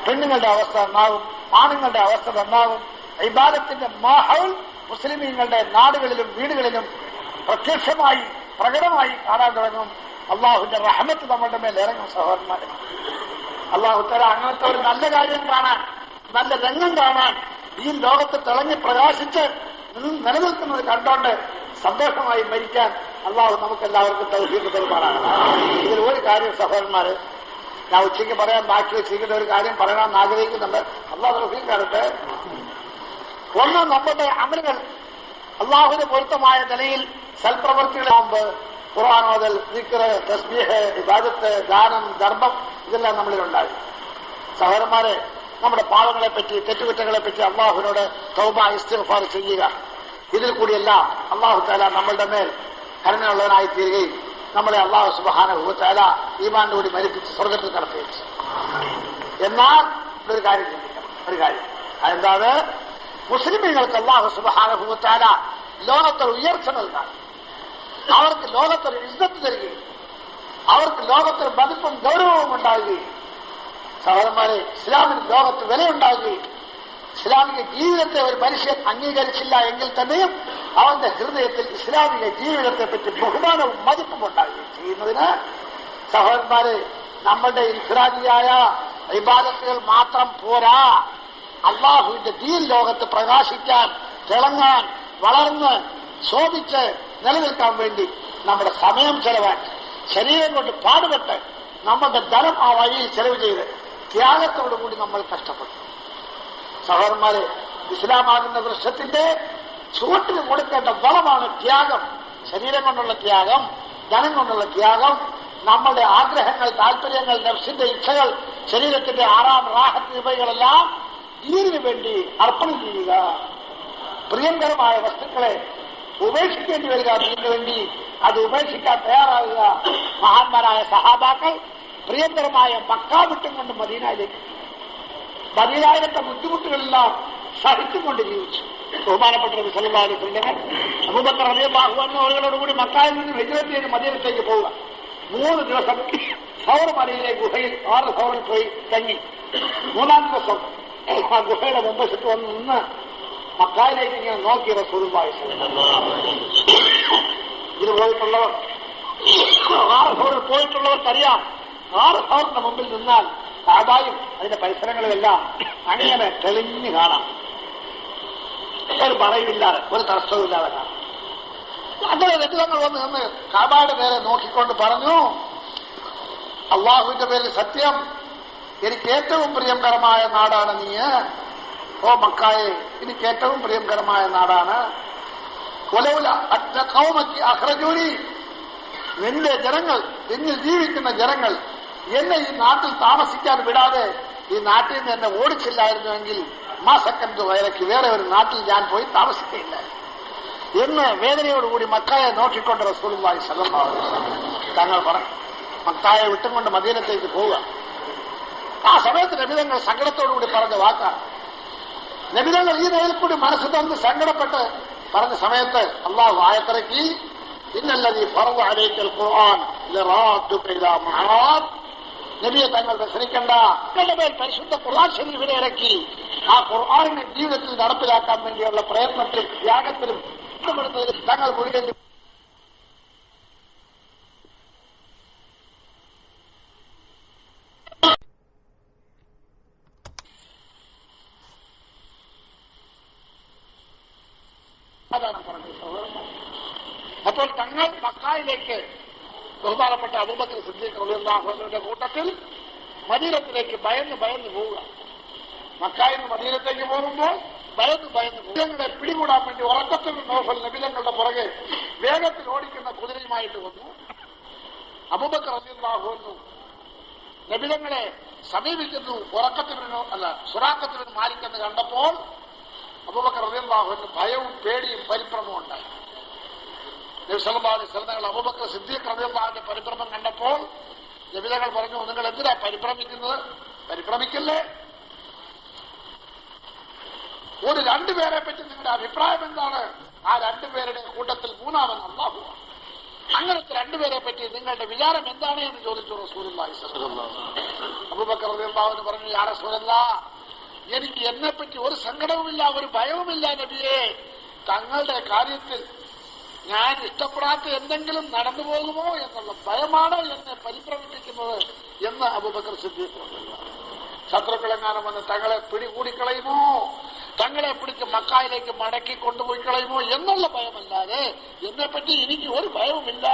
പെണ്ണുങ്ങളുടെ അവസ്ഥ നന്നാകും, ആണുങ്ങളുടെ അവസ്ഥ നന്നാകും. ഇബാദത്തിന്റെ മാഹൗൽ മുസ്ലിമീങ്ങളുടെ നാടുകളിലും വീടുകളിലും പ്രത്യക്ഷമായി പ്രകടമായി കാണാൻ തുടങ്ങും. അള്ളാഹുവിന്റെ റഹ്മത്ത് നമ്മളുടെ മേൽ ഇറങ്ങും. സഹോദരന്മാരെ, അള്ളാഹു തആല അങ്ങനത്തെ ഒരു നല്ല കാര്യം കാണാൻ, നല്ല രംഗം കാണാൻ ഈ ലോകത്ത് തിളങ്ങി പ്രകാശിച്ച് നിലനിൽക്കുന്നത് കണ്ടോണ്ട് സന്തോഷമായി മരിക്കാൻ അള്ളാഹു നമുക്കെല്ലാവർക്കും തൗഫീഖ് തരുമാറാണ്. ഇതിൽ ഒരു കാര്യം സഹോദരന്മാര്, ഞാൻ ഉച്ചയ്ക്ക് പറയാൻ ബാക്കി വെച്ചിരിക്കുന്ന ഒരു കാര്യം പറയണമെന്ന് ആഗ്രഹിക്കുന്നുണ്ട്. അള്ളാഹു തൗഫീഖ് തരട്ടെ. ഒന്ന്, നമ്മുടെ അമലുകൾ അള്ളാഹുവിന് പൊരുത്തമായ നിലയിൽ സൽപ്രവൃത്തികളാകുമ്പ് ഖുർആൻ ഓതൽ, ദിക്ർ, തസ്ബീഹ്, ഇബാദത്ത്, ദാനം, ധർമ്മം, ഇതെല്ലാം നമ്മളിലുണ്ടായി. സഹോദരന്മാരെ, നമ്മുടെ പാവങ്ങളെപ്പറ്റി, തെറ്റുകുറ്റങ്ങളെപ്പറ്റി അള്ളാഹുവിനോട് തൗബ, ഇസ്തിഗ്ഫാർ ചെയ്യുക. ഇതിൽ കൂടിയെല്ലാം അള്ളാഹു തആല നമ്മളുടെ മേൽ കരുണയുള്ളവനായി തീരുകയും നമ്മളെ അള്ളാഹു സുബ്ഹാനഹു വ തആല ഈമാനോട് മരിപ്പിച്ച് സ്വർഗത്തിൽ കടത്തുകയും ചെയ്യും. എന്നാൽ ഒരു കാര്യം ചിന്തിക്കണം, ഒരു കാര്യം. അതെന്താണ്? മുസ്ലിമീങ്ങൾക്ക് അള്ളാഹു സുബ്ഹാനഹു വ തആല ലോകത്തൊരു ഉയർച്ച നൽകാൻ, അവർക്ക് ലോകത്തൊരു ഇസ്സത്ത് തരികയും അവർക്ക് ലോകത്തൊരു മതിപ്പും ഗൗരവവും ഉണ്ടാവുകയും, സഹോദരന്മാരെ, ഇസ്ലാമിന് ലോകത്ത് വിലയുണ്ടാവുകയും ഇസ്ലാമിക ജീവിതത്തെ ഒരു മനുഷ്യൻ അംഗീകരിച്ചില്ല എങ്കിൽ തന്നെയും അവന്റെ ഹൃദയത്തിൽ ഇസ്ലാമിക ജീവിതത്തെ പറ്റി ബഹുമാനവും മതിപ്പും ഉണ്ടാവുകയും ചെയ്യുന്നതിന് സഹോദരന്മാരെ, നമ്മളുടെ ഇൻഫിറാദിയായ ഇബാദത്തുകൾ മാത്രം പോരാ. അള്ളാഹുവിന്റെ ദീൻ ലോകത്ത് പ്രകാശിക്കാൻ, തിളങ്ങാൻ, വളർന്ന് ശോഭിച്ച് നിലനിൽക്കാൻ വേണ്ടി നമ്മുടെ സമയം ചെലവാക്കി, ശരീരം കൊണ്ട് പാടുപെട്ട്, നമ്മുടെ ധനം ആ വഴിയിൽ ചെലവ് ചെയ്ത് ത്യാഗത്തോടുകൂടി നമ്മൾ കഷ്ടപ്പെട്ടു. സഹോദരന്മാരെ, ഇസ്ലാമാകുന്ന വൃക്ഷത്തിന്റെ ചുവട്ടിന് കൊടുക്കേണ്ട വളമാണ് ത്യാഗം. ശരീരം കൊണ്ടുള്ള ത്യാഗം, ധനം കൊണ്ടുള്ള ത്യാഗം, നമ്മുടെ ആഗ്രഹങ്ങൾ, താല്പര്യങ്ങൾ, നഫ്സിന്റെ ഇച്ഛകൾ, ശരീരത്തിന്റെ ആറാം റാഹത്ത് ഇവകളെല്ലാം ദീനിനു വേണ്ടി അർപ്പണം ചെയ്യുക. പ്രിയങ്കരമായ വസ്തുക്കളെ ഉപേക്ഷിക്കേണ്ടി വരിക ദീനിനു വേണ്ടി, അത് ഉപേക്ഷിക്കാൻ തയ്യാറാകുക. മഹാന്മാരായ സഹാബാക്കൾ പ്രിയങ്കരമായ മക്ക വിട്ടും കൊണ്ട് മദീനയിലേക്ക്, മദീനയിലത്തെ ബുദ്ധിമുട്ടുകളെല്ലാം സഹിച്ചുകൊണ്ട് ജീവിച്ചു. ബഹുമാനപ്പെട്ട നബി സല്ലല്ലാഹു അലൈഹി വസല്ലം അബൂബക്കർ റളിയല്ലാഹു അൻഹു അവരോടുകൂടി മക്കയിൽ നിന്ന് ഹിജ്റത്ത് ചെയ്ത് മദീനത്തേക്ക് പോവുക. 3 ദിവസം സൗർ മലയിലെ ഗുഹയിൽ 6 സൗറിൽ പോയി തങ്ങി. 3-ാം ദിവസം ആ ഗുഹയുടെ മുമ്പശത്ത് വന്ന് നിന്ന് മക്കയിലേക്ക് ഇങ്ങനെ നോക്കി റസൂലുള്ളാഹി സ്വല്ലല്ലാഹു അലൈഹി വസല്ലം. ഇതിന് പോയിട്ടുള്ളവർ, 6 സൗറിൽ പോയിട്ടുള്ളവർക്കറിയാം, 6 സൗറിന്റെ മുമ്പിൽ നിന്നാൽ കാബായും അതിന്റെ പരിസരങ്ങളുമെല്ലാം അങ്ങനെ തെളിഞ്ഞു കാണാം. ഒരു മറയുമില്ലാതെ, ഒരു തടസ്സവുമില്ലാതെ കാണാം. അങ്ങനെ രക്ഷിതങ്ങൾ വന്ന് നിന്ന് കാബായുടെ പേരെ നോക്കിക്കൊണ്ട് പറഞ്ഞു, അള്ളാഹുവിന്റെ പേരിൽ സത്യം, എനിക്ക് ഏറ്റവും പ്രിയങ്കരമായ നാടാണ് നീ. ഓ മക്കായെ, എനിക്ക് ഏറ്റവും പ്രിയങ്കരമായ നാടാണ്. അഖ്റജൂനി, നിന്റെ ജനങ്ങൾ, നിന്നിൽ ജീവിക്കുന്ന ജനങ്ങൾ എന്നെ ഈ നാട്ടിൽ താമസിക്കാൻ വിടാതെ ഈ നാട്ടിൽ നിന്ന് എന്നെ ഓടിച്ചില്ലായിരുന്നുവെങ്കിൽ മാസക്കൻതു വയലക്ക് വേറെ ഒരു നാട്ടിൽ ഞാൻ പോയി താമസിക്കുകയില്ല എന്ന് വേദനയോടുകൂടി മക്കായെ നോക്കിക്കൊണ്ട് റസൂലുള്ളാഹി സ്വല്ലല്ലാഹു അലൈഹി വസല്ലം തങ്ങൾ പറഞ്ഞു. മക്കായെ വിട്ടുകൊണ്ട് മദീനത്തേക്ക് പോവുക. ആ സമയത്ത് നബിതങ്ങൾ സങ്കടത്തോടുകൂടി പറഞ്ഞ വാക്കാണ്. നബിതങ്ങൾ ഈ നിലയിൽ കൂടി മനസ്സ് തന്ന് സങ്കടപ്പെട്ട് പറഞ്ഞ സമയത്ത് അള്ളാഹു ആയത്തിറക്കി, ഇന്നല്ലദീ ഫറദ അലൈക്കൽ ഖുർആൻ ലറാദ്ദുക ഇലാ മആദ്. നബിയെ തങ്ങൾ വ്യസനിക്കണ്ട, തങ്ങളുടെ മേൽ പരിശുദ്ധ ഖുർആൻ ശരീഫിനെ ഇറക്കി ആ ഖുർആനിനെ ജീവിതത്തിൽ നടപ്പിലാക്കാൻ വേണ്ടിയുള്ള പ്രയത്നത്തിലും ത്യാഗത്തിലും തങ്ങൾ മുഴുവൻ അതാണ് പറഞ്ഞത്. അപ്പോൾ തങ്ങൾ മക്കായിലേക്ക് ബഹുമാനപ്പെട്ട അബൂബക്കർ സിദ്ദീഖ് റളിയല്ലാഹു അൻഹുവിന്റെ കൂട്ടത്തിൽ മദീനത്തിലേക്ക് ഭയന്ന് പോവുക. മക്കായിൽ നിന്ന് മദീനത്തേക്ക് പോകുമ്പോൾ ഭയന്ന് നബിതങ്ങളെ പിടികൂടാൻ വേണ്ടി ഉറക്കത്തിൽ നൗഫൽ നബിതങ്ങളുടെ പുറകെ വേഗത്തിൽ ഓടിക്കുന്ന കുതിരയുമായിട്ട് വന്നു. അബൂബക്കർ റളിയല്ലാഹു അൻഹു നബിതങ്ങളെ സമീപിക്കുന്നു. സുറാഖത്ത് ബിൻ മാലിക് എന്ന് കണ്ടപ്പോൾ അബൂബക്കർ റളിയല്ലാഹു അൻഹു ഭയവും പേടിയും പരിഭ്രമവും ഉണ്ടായി. നബി സല്ലല്ലാഹു അലൈഹി വസല്ലം അബൂബക്കർ സിദ്ദീഖ് റളിയല്ലാഹു അൻഹുവിന്റെ പരിഭ്രമം കണ്ടപ്പോൾ നബിതങ്ങൾ പറഞ്ഞു, നിങ്ങൾ എന്തിനാ പരിഭ്രമിക്കുന്നത്? പരിഭ്രമിക്കല്ലേ. ഒരു 2 പേരെ പറ്റി നിങ്ങളുടെ അഭിപ്രായം എന്താണ്? ആ 2 പേരുടെ കൂട്ടത്തിൽ 3-ാമൻ അല്ലാഹുവാണ്. അങ്ങനത്തെ 2 പേരെ പറ്റി നിങ്ങളുടെ വിചാരം എന്താണ് എന്ന് ചോദിച്ചു റസൂലുള്ളാഹി സ്വല്ലല്ലാഹു അലൈഹി വസല്ലം. അബൂബക്കർ റളിയല്ലാഹു അൻഹു പറഞ്ഞു, യാ റസൂലല്ലാഹ്, എനിക്ക് എന്നെപ്പറ്റി ഒരു സങ്കടവുമില്ല, ഒരു ഭയവുമില്ല നബിയെ. തങ്ങളുടെ കാര്യത്തിൽ ഞാൻ ഇഷ്ടപ്പെടാത്ത എന്തെങ്കിലും നടന്നു പോകുമോ എന്നുള്ള ഭയമാണ് എന്നെ പരിഭ്രമിപ്പിക്കുന്നത് എന്ന് അബൂബക്കർ സിദ്ദീഖ് റളിയല്ലാഹു അൻഹു. ശത്രുക്കളെങ്ങാനും വന്ന് തങ്ങളെ പിടികൂടിക്കളയുമോ, തങ്ങളെ പിടിച്ച് മക്കായിലേക്ക് മടക്കി കൊണ്ടുപോയി കളയുമോ എന്നുള്ള ഭയമല്ലാതെ എന്നെപ്പറ്റി എനിക്ക് ഒരു ഭയവുമില്ല.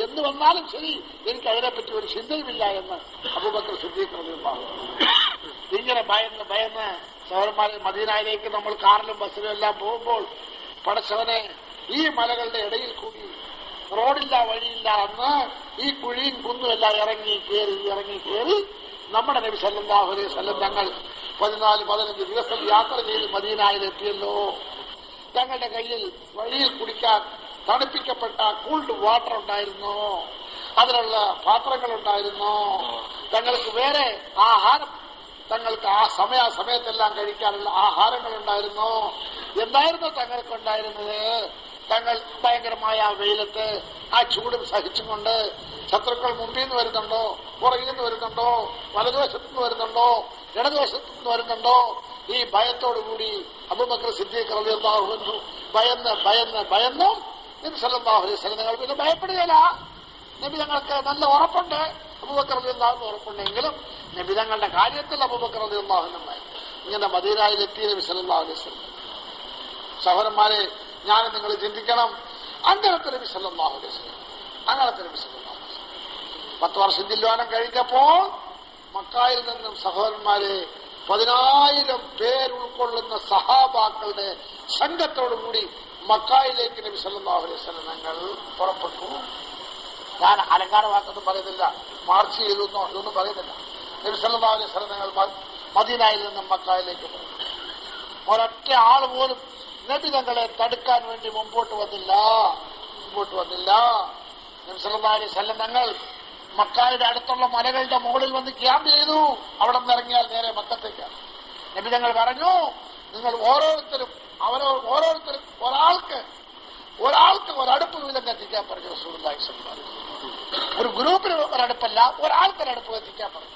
എന്ന് വന്നാലും ശരി, എനിക്ക് അതിനെപ്പറ്റി ഒരു ചിന്തയുമില്ല എന്ന് അബൂബക്കർ സിദ്ദീഖ് റളിയല്ലാഹു അൻഹു. ഇങ്ങനെ ഭയന്ന് സഹോദരന്മാരെ, മദീനയിലേക്ക് നമ്മൾ കാറിലും ബസ്സിലും എല്ലാം പോകുമ്പോൾ പടച്ചവനെ, ഈ മലകളുടെ ഇടയിൽ കൂടി റോഡില്ല, വഴിയില്ല എന്ന് ഈ കുഴിയും കുന്നും എല്ലാം ഇറങ്ങി കയറി നമ്മുടെ നബി സല്ലല്ലാഹു അലൈഹി വസല്ലം തങ്ങൾ 14-15 ദിവസം യാത്ര ചെയ്ത് മദീനയിലെത്തിയല്ലോ. തങ്ങളുടെ കയ്യിൽ വഴിയിൽ കുടിക്കാൻ തണുപ്പിക്കപ്പെട്ട കൂൾഡ് വാട്ടർ ഉണ്ടായിരുന്നു, അതിനുള്ള പാത്രങ്ങളുണ്ടായിരുന്നു. തങ്ങൾക്ക് വേറെ ആഹാരം, തങ്ങൾക്ക് ആ സമയത്തെല്ലാം കഴിക്കാനുള്ള ആഹാരങ്ങളുണ്ടായിരുന്നു. എന്തായിരുന്നു തങ്ങൾക്കുണ്ടായിരുന്നത്? തങ്ങൾ ഭയങ്കരമായ ആ വെയിലത്ത് ആ ചൂടും സഹിച്ചുകൊണ്ട് ശത്രുക്കൾ മുമ്പിൽ നിന്ന് വരുന്നുണ്ടോ, പുറകിൽ നിന്ന് വരുന്നുണ്ടോ, വലതുവശത്തു നിന്ന് വരുന്നുണ്ടോ, ഇടതുവശത്തു നിന്ന് വരുന്നുണ്ടോ, ഈ ഭയത്തോടുകൂടി അബൂബക്കർ സിദ്ദീഖ് റളിയല്ലാഹു അൻഹു ഭയന്നും നബി സല്ലല്ലാഹു അലൈഹി വസല്ലം നിങ്ങൾ പിന്നെ ഭയപ്പെടുകയില്ല. നബി തങ്ങൾക്ക് നല്ല ഉറപ്പുണ്ട്, അബൂബക്കർ റളിയല്ലാഹു അൻഹു ഉറപ്പുണ്ടെങ്കിലും നബി തങ്ങളുടെ കാര്യത്തിൽ അബൂബക്കർ റളിയല്ലാഹു അൻഹു ഇങ്ങനെ മദീനയിലെത്തിയ നബി സല്ലല്ലാഹു അലൈഹി വസല്ലം. സഹോദരന്മാരെ, ഞാൻ നിങ്ങൾ ചിന്തിക്കണം, അങ്ങനത്തെ നബി സല്ലല്ലാഹു അലൈഹി വസല്ലം, അങ്ങനത്തെ നബി സല്ലല്ലാഹു അലൈഹി വസല്ലം 10 വർഷം ജില്വാനം കഴിഞ്ഞപ്പോൾ മക്കായിൽ നിന്നും സഹോദരന്മാരെ 10,000 പേരുൾക്കൊള്ളുന്ന സഹാബാക്കളുടെ സംഘത്തോടുകൂടി മക്കായിലേക്ക് നബി സല്ലല്ലാഹു അലൈഹി വസല്ലം ഞങ്ങൾ പുറപ്പെട്ടു. ഞാൻ അലങ്കാരവാക്കൊന്നും പറയുന്നില്ല, മാർച്ച് ചെയ്തു ഇതൊന്നും പറയുന്നില്ല. നബി സല്ലല്ലാഹു അലൈഹി വസല്ലം ഞങ്ങൾ മദീനയിൽ നിന്നും മക്കായിലേക്ക് പോയി. ഒരൊറ്റ ആൾ പോലും നബി തങ്ങളെ തടുക്കാൻ വേണ്ടി മുമ്പോട്ട് വന്നില്ല. നബി സല്ലല്ലാഹു അലൈഹി വസല്ലം ഞങ്ങൾ മക്കായുടെ അടുത്തുള്ള മലകളുടെ മുകളിൽ വന്ന് ക്യാമ്പ് ചെയ്തു. അവിടെ നിന്ന് ഇറങ്ങിയാൽ നേരെ മക്കത്തേക്കാണ്. നബി തങ്ങൾ പറഞ്ഞു, നിങ്ങൾ ഓരോരുത്തരും ഒരാൾക്ക് ഒരടുപ്പ് വീതം കത്തിക്കാൻ പറഞ്ഞു റസൂലുള്ളാഹി സ്വല്ലല്ലാഹു അലൈഹി വസല്ലം. ഒരു ഗ്രൂപ്പിന് ഒരടുപ്പല്ല, ഒരാൾക്കൊരടുപ്പ് കത്തിക്കാൻ പറഞ്ഞു.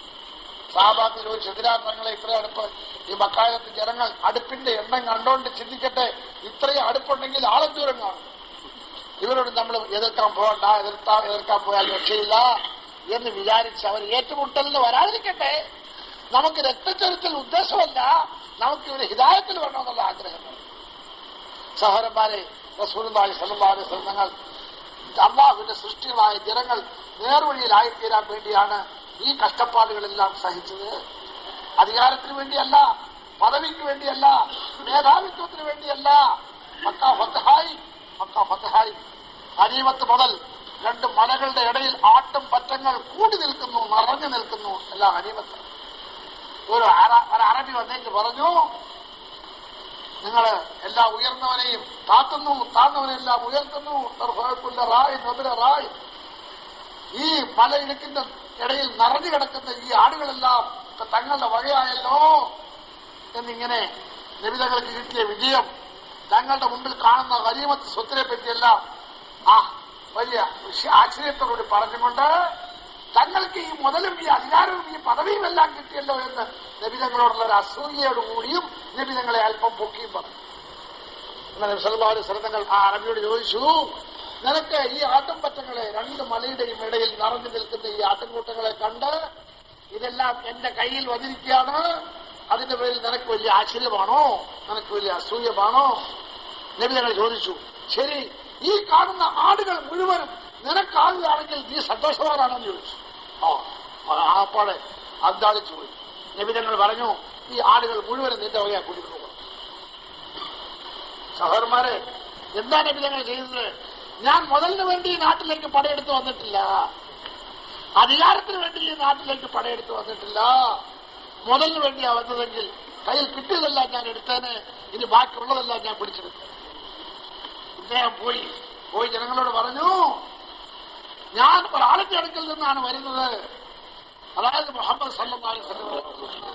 സഹാബാക്കളിൽ ഒരു ശതിരാത്രങ്ങളെ ഇത്ര അടുപ്പ്, ഈ മക്കാലത്ത് ജനങ്ങൾ അടുപ്പിന്റെ എണ്ണം കണ്ടോണ്ട് ചിന്തിക്കട്ടെ, ഇത്രയും അടുപ്പുണ്ടെങ്കിൽ ആളെന്തൂരം കാണും. ഇവരോട് നമ്മൾ എതിർക്കാൻ പോകണ്ട, എതിർക്കാൻ പോയാൽ രക്ഷയില്ല എന്ന് വിചാരിച്ച് അവർ ഏറ്റുമുട്ടലിന് വരാതിരിക്കട്ടെ. നമുക്ക് രക്തച്ചൊരിച്ചിൽ ഉദ്ദേശമല്ല, നമുക്ക് ഇവര് ഹിദായത്തിൽ വേണമെന്നുള്ള ആഗ്രഹമാണ്. സഹോദരന്മാരെ, റസൂലുള്ളാഹി സ്വല്ലല്ലാഹു അലൈഹി വസല്ലം തങ്ങൾ അല്ലാഹുവിന്റെ സൃഷ്ടികളായ ജനങ്ങൾ നേർവഴിയിലായിത്തീരാൻ വേണ്ടിയാണ് ഈ കഷ്ടപ്പാടുകളെല്ലാം സഹിച്ചത്. അധികാരത്തിന് വേണ്ടിയല്ല, പദവിക്ക് വേണ്ടിയല്ല, മേധാവിത്വത്തിന് വേണ്ടിയല്ല. മക്ക ഫതഹായി അരീവത്ത് മുതൽ 2 മലകളുടെ ഇടയിൽ ആട്ടും പറ്റങ്ങൾ കൂടി നിൽക്കുന്നു, നിറഞ്ഞു നിൽക്കുന്നു. എല്ലാം അരീവത്ത്. ഒരു അറബി വന്നേക്ക് പറഞ്ഞു, നിങ്ങൾ എല്ലാ ഉയർന്നവനെയും താത്തുന്നു, താഴ്ന്നവനെല്ലാം ഉയർത്തുന്നു. റായ് ഈ മലയിടുക്കിന്റെ ഇടയിൽ നിറഞ്ഞു കിടക്കുന്ന ഈ ആടുകളെല്ലാം തങ്ങളുടെ വകയായല്ലോ എന്നിങ്ങനെ നബിതങ്ങൾക്ക് കിട്ടിയ വിജയം, തങ്ങളുടെ മുമ്പിൽ കാണുന്ന ഗനീമത്ത് സ്വത്തിനെ പറ്റിയെല്ലാം വലിയ ആശ്ചര്യത്തോടുകൂടി പറഞ്ഞുകൊണ്ട് തങ്ങൾക്ക് ഈ മുതലും ഈ അധികാരവും ഈ പദവിയും എല്ലാം കിട്ടിയല്ലോ എന്ന് നബിതങ്ങളോടുള്ള ഒരു അസൂയയോടുകൂടിയും നബിതങ്ങളെ അല്പം പൊക്കിയും പറഞ്ഞു. നബി സല്ലല്ലാഹു അലൈഹി വസല്ലം തങ്ങൾ ആ അറബിയോട് ചോദിച്ചു, നിനക്ക് ഈ ആട്ടിൻപറ്റങ്ങളെ 2 മലയുടെയും ഇടയിൽ നിറഞ്ഞു നിൽക്കുന്ന ഈ ആട്ടിൻകൂട്ടങ്ങളെ കണ്ട് ഇതെല്ലാം എന്റെ കയ്യിൽ വന്നിരിക്കുകയാണ്, അതിന്റെ പേരിൽ നിനക്ക് വലിയ ആശ്ചര്യമാണോ, നിനക്ക് വലിയ അസൂയമാണോ? നബി തങ്ങൾ ചോദിച്ചു, ശരി, ഈ കാണുന്ന ആടുകൾ മുഴുവനും നിനക്കാളുകയാണെങ്കിൽ നീ സന്തോഷവാനാണെന്ന് ചോദിച്ചു. ആപ്പാടെ അന്താളിച്ചു പോയി. നബി തങ്ങൾ പറഞ്ഞു, ഈ ആടുകൾ മുഴുവനും നിന്റെ വകയാ കുടിക്കുന്നു. സഹോദരന്മാരെ, എന്താ നബി തങ്ങൾ ചെയ്തത്? ഞാൻ മുതലിന് വേണ്ടി ഈ നാട്ടിലേക്ക് പടയെടുത്ത് വന്നിട്ടില്ല, അധികാരത്തിന് വേണ്ടി ഈ നാട്ടിലേക്ക് പടയെടുത്ത് വന്നിട്ടില്ല. മുതലിന് വേണ്ടിയാ വന്നതെങ്കിൽ കയ്യിൽ കിട്ടിയതെല്ലാം ഞാൻ എടുത്തേനെ, ഇനി ബാക്കിയുള്ളതെല്ലാം ഞാൻ പിടിച്ചെടുത്തു. ഇദ്ദേഹം പോയി ജനങ്ങളോട് പറഞ്ഞു, ഞാൻ ഒരാളിന്റെ അടുക്കൽ നിന്നാണ് വരുന്നത്, അതായത് മുഹമ്മദ് സല്ലല്ലാഹു അലൈഹി വസല്ലം.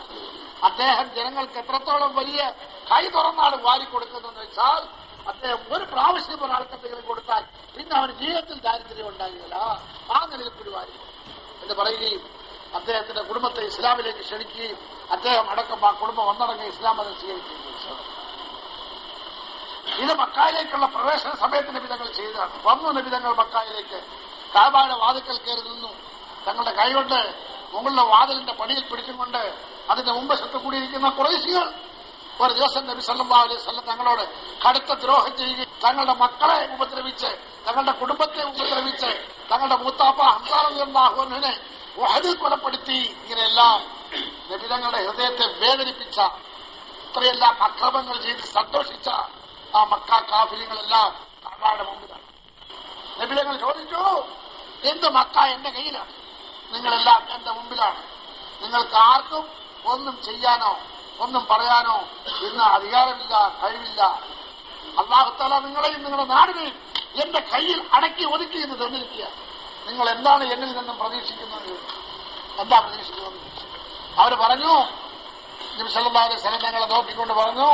അദ്ദേഹം ജനങ്ങൾക്ക് എത്രത്തോളം വലിയ കൈ തുറന്നാണ് വാരിക്കൊടുക്കുന്നതെന്ന് വെച്ചാൽ, അദ്ദേഹം ഒരു പ്രാവശ്യം ഒരാൾക്കെന്തെങ്കിലും കൊടുത്താൽ പിന്നെ അവന് ജീവിതത്തിൽ ദാരിദ്ര്യം ഉണ്ടാകുകയില്ല, ആ നിലയിൽ പിടിവാരി എന്ന് പറയുകയും അദ്ദേഹത്തിന്റെ കുടുംബത്തെ ഇസ്ലാമിലേക്ക് ക്ഷണിക്കുകയും അദ്ദേഹം അടക്കം ആ കുടുംബം ഒന്നടങ്ങി ഇസ്ലാം മതം സ്വീകരിക്കുകയും ചെയ്തു. ഇത് മക്കായിലേക്കുള്ള പ്രവേശന സമയത്ത് നബിതങ്ങൾ ചെയ്തതാണ്. വന്നു നബിതങ്ങൾ മക്കായിലേക്ക്, കഅബയുടെ വാതിൽക്കൽ കയറി നിന്നു. തങ്ങളുടെ കൈകൊണ്ട് മുകളിലെ വാതിലിന്റെ പടിയിൽ പിടിച്ചുകൊണ്ട് അതിന്റെ മുമ്പശത്ത് കൂടിയിരിക്കുന്ന ഖുറൈശികൾ ഒരു ദിവസം നബി സല്ലല്ലാഹു അലൈഹി വസല്ലം തങ്ങളോട് കടുത്ത ദ്രോഹം ചെയ്യുകയും തങ്ങളുടെ മക്കളെ ഉപദ്രവിച്ച്, തങ്ങളുടെ കുടുംബത്തെ ഉപദ്രവിച്ച്, തങ്ങളുടെ മൂത്താപ്പ ഹംസാ റളിയല്ലാഹു അൻഹുവിനെ ഉഹദിൽ കൊലപ്പെടുത്തി, ഇങ്ങനെയെല്ലാം നബി തങ്ങളുടെ ഹൃദയത്തെ വേദനിപ്പിച്ച, ഇത്രയെല്ലാം അക്രമങ്ങൾ ചെയ്ത് സന്തോഷിച്ച ആ മക്ക കാഫിര്യങ്ങളെല്ലാം കഅബയുടെ മുമ്പിലാണ്. നബി തങ്ങൾ ചോദിച്ചു, എന്ത് മക്ക എന്റെ കയ്യിലാണ്, നിങ്ങളെല്ലാം എന്റെ മുമ്പിലാണ്, നിങ്ങൾക്ക് ആർക്കും ഒന്നും ചെയ്യാനോ ഒന്നും പറയാനോ ഇന്ന് അധികാരമില്ല, കഴിവില്ല. അല്ലാഹു തആല നിങ്ങളെയും നിങ്ങളുടെ നാടിനെയും എന്റെ കയ്യിൽ അടക്കി ഒതുക്കി എന്ന് തന്നിരിക്കുക. നിങ്ങൾ എന്താണ് എന്നിൽ നിന്നും പ്രതീക്ഷിക്കുന്നത്? എന്താ പ്രതീക്ഷിക്കുന്നത്? അവർ പറഞ്ഞു, നബി സല്ലല്ലാഹു അലൈഹി വസല്ലം തങ്ങളെ നോക്കിക്കൊണ്ട് പറഞ്ഞു,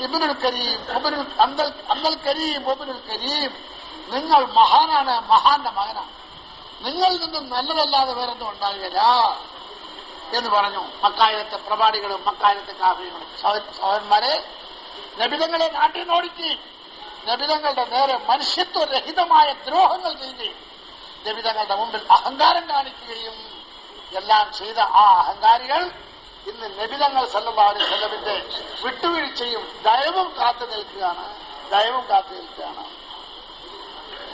ഇബ്നുൽ കരീം അന്തൽ കരീം ഇബ്നുൽ കരീം, നിങ്ങൾ മഹാനാണ്, മഹാന്റെ മകനാണ്, നിങ്ങളിൽ നിന്നും നല്ലതല്ലാതെ വേറൊന്നും ഉണ്ടാകില്ല എന്ന് പറഞ്ഞു മക്കായത്തെ പ്രവാടികളും മക്കായത്തെ കാഫികളും. സഹോദരന്മാരെ, നബിതങ്ങളെ നാട്ടിൽ നിന്ന് ഓടിക്കുകയും നബിതങ്ങളുടെ നേരെ മനുഷ്യത്വരഹിതമായ ദ്രോഹങ്ങൾ ചെയ്യുകയും നബിതങ്ങളുടെ മുമ്പിൽ അഹങ്കാരം കാണിക്കുകയും എല്ലാം ചെയ്ത ആ അഹങ്കാരികൾ ഇന്ന് നബിതങ്ങൾ സല്ലല്ലാഹു അലൈഹി വസല്ലമിന്റെ വിട്ടുവീഴ്ചയും ദയവും കാത്തു നിൽക്കുകയാണ്.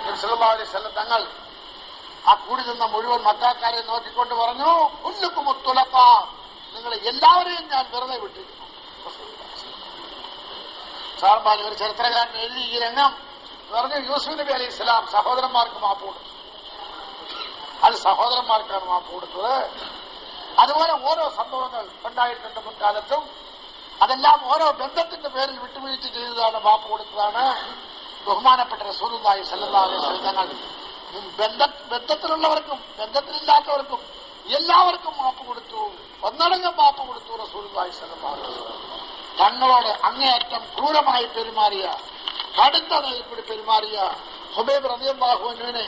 നബി സല്ലല്ലാഹു അലൈഹി വസല്ലം തങ്ങൾ ആ കൂടി നിന്ന മുഴുവൻ മക്കാക്കാരെ നോക്കിക്കൊണ്ട് പറഞ്ഞു, കുല്ലുക്കുമുത്തുലഖ, നിങ്ങളെ എല്ലാവരെയും ഞാൻ വെറുതെ വിട്ടിരിക്കുന്നു. സാർമാർ ഒരു ചരിത്രകാരൻ എഴുതി ഈ രംഗം പറഞ്ഞു, യൂസുഫ് നബി അലൈഹി സ്വലാം സഹോദരന്മാർക്ക് മാപ്പ് കൊടുത്തു. അത് സഹോദരന്മാർക്കാണ് മാപ്പ് കൊടുത്തത്. അതുപോലെ ഓരോ സംഭവങ്ങൾ ഉണ്ടായിട്ടുണ്ട് മുൻകാലത്തും. അതെല്ലാം ഓരോ ബന്ധത്തിന്റെ പേരിൽ വിട്ടുവീഴ്ച ചെയ്തതാണ്, മാപ്പ് കൊടുത്തതാണ്. ബഹുമാനപ്പെട്ട റസൂലുള്ളാഹി സ്വല്ലല്ലാഹു അലൈഹി വസല്ലം തങ്ങൾ ബന്ധത്തിലുള്ളവർക്കും ബന്ധത്തിലില്ലാത്തവർക്കും എല്ലാവർക്കും മാപ്പ് കൊടുത്തു, ഒന്നടങ്കം മാപ്പ് കൊടുത്തു. റസൂലുള്ളാഹി സ്വല്ലല്ലാഹു അലൈഹി വസല്ലം തങ്ങളോട് അങ്ങേയറ്റം ക്രൂരമായി പെരുമാറിയ, കടുത്ത നിലയിൽ പെരുമാറിയ ഹുബൈബ് റളിയല്ലാഹു അൻഹുവിനെ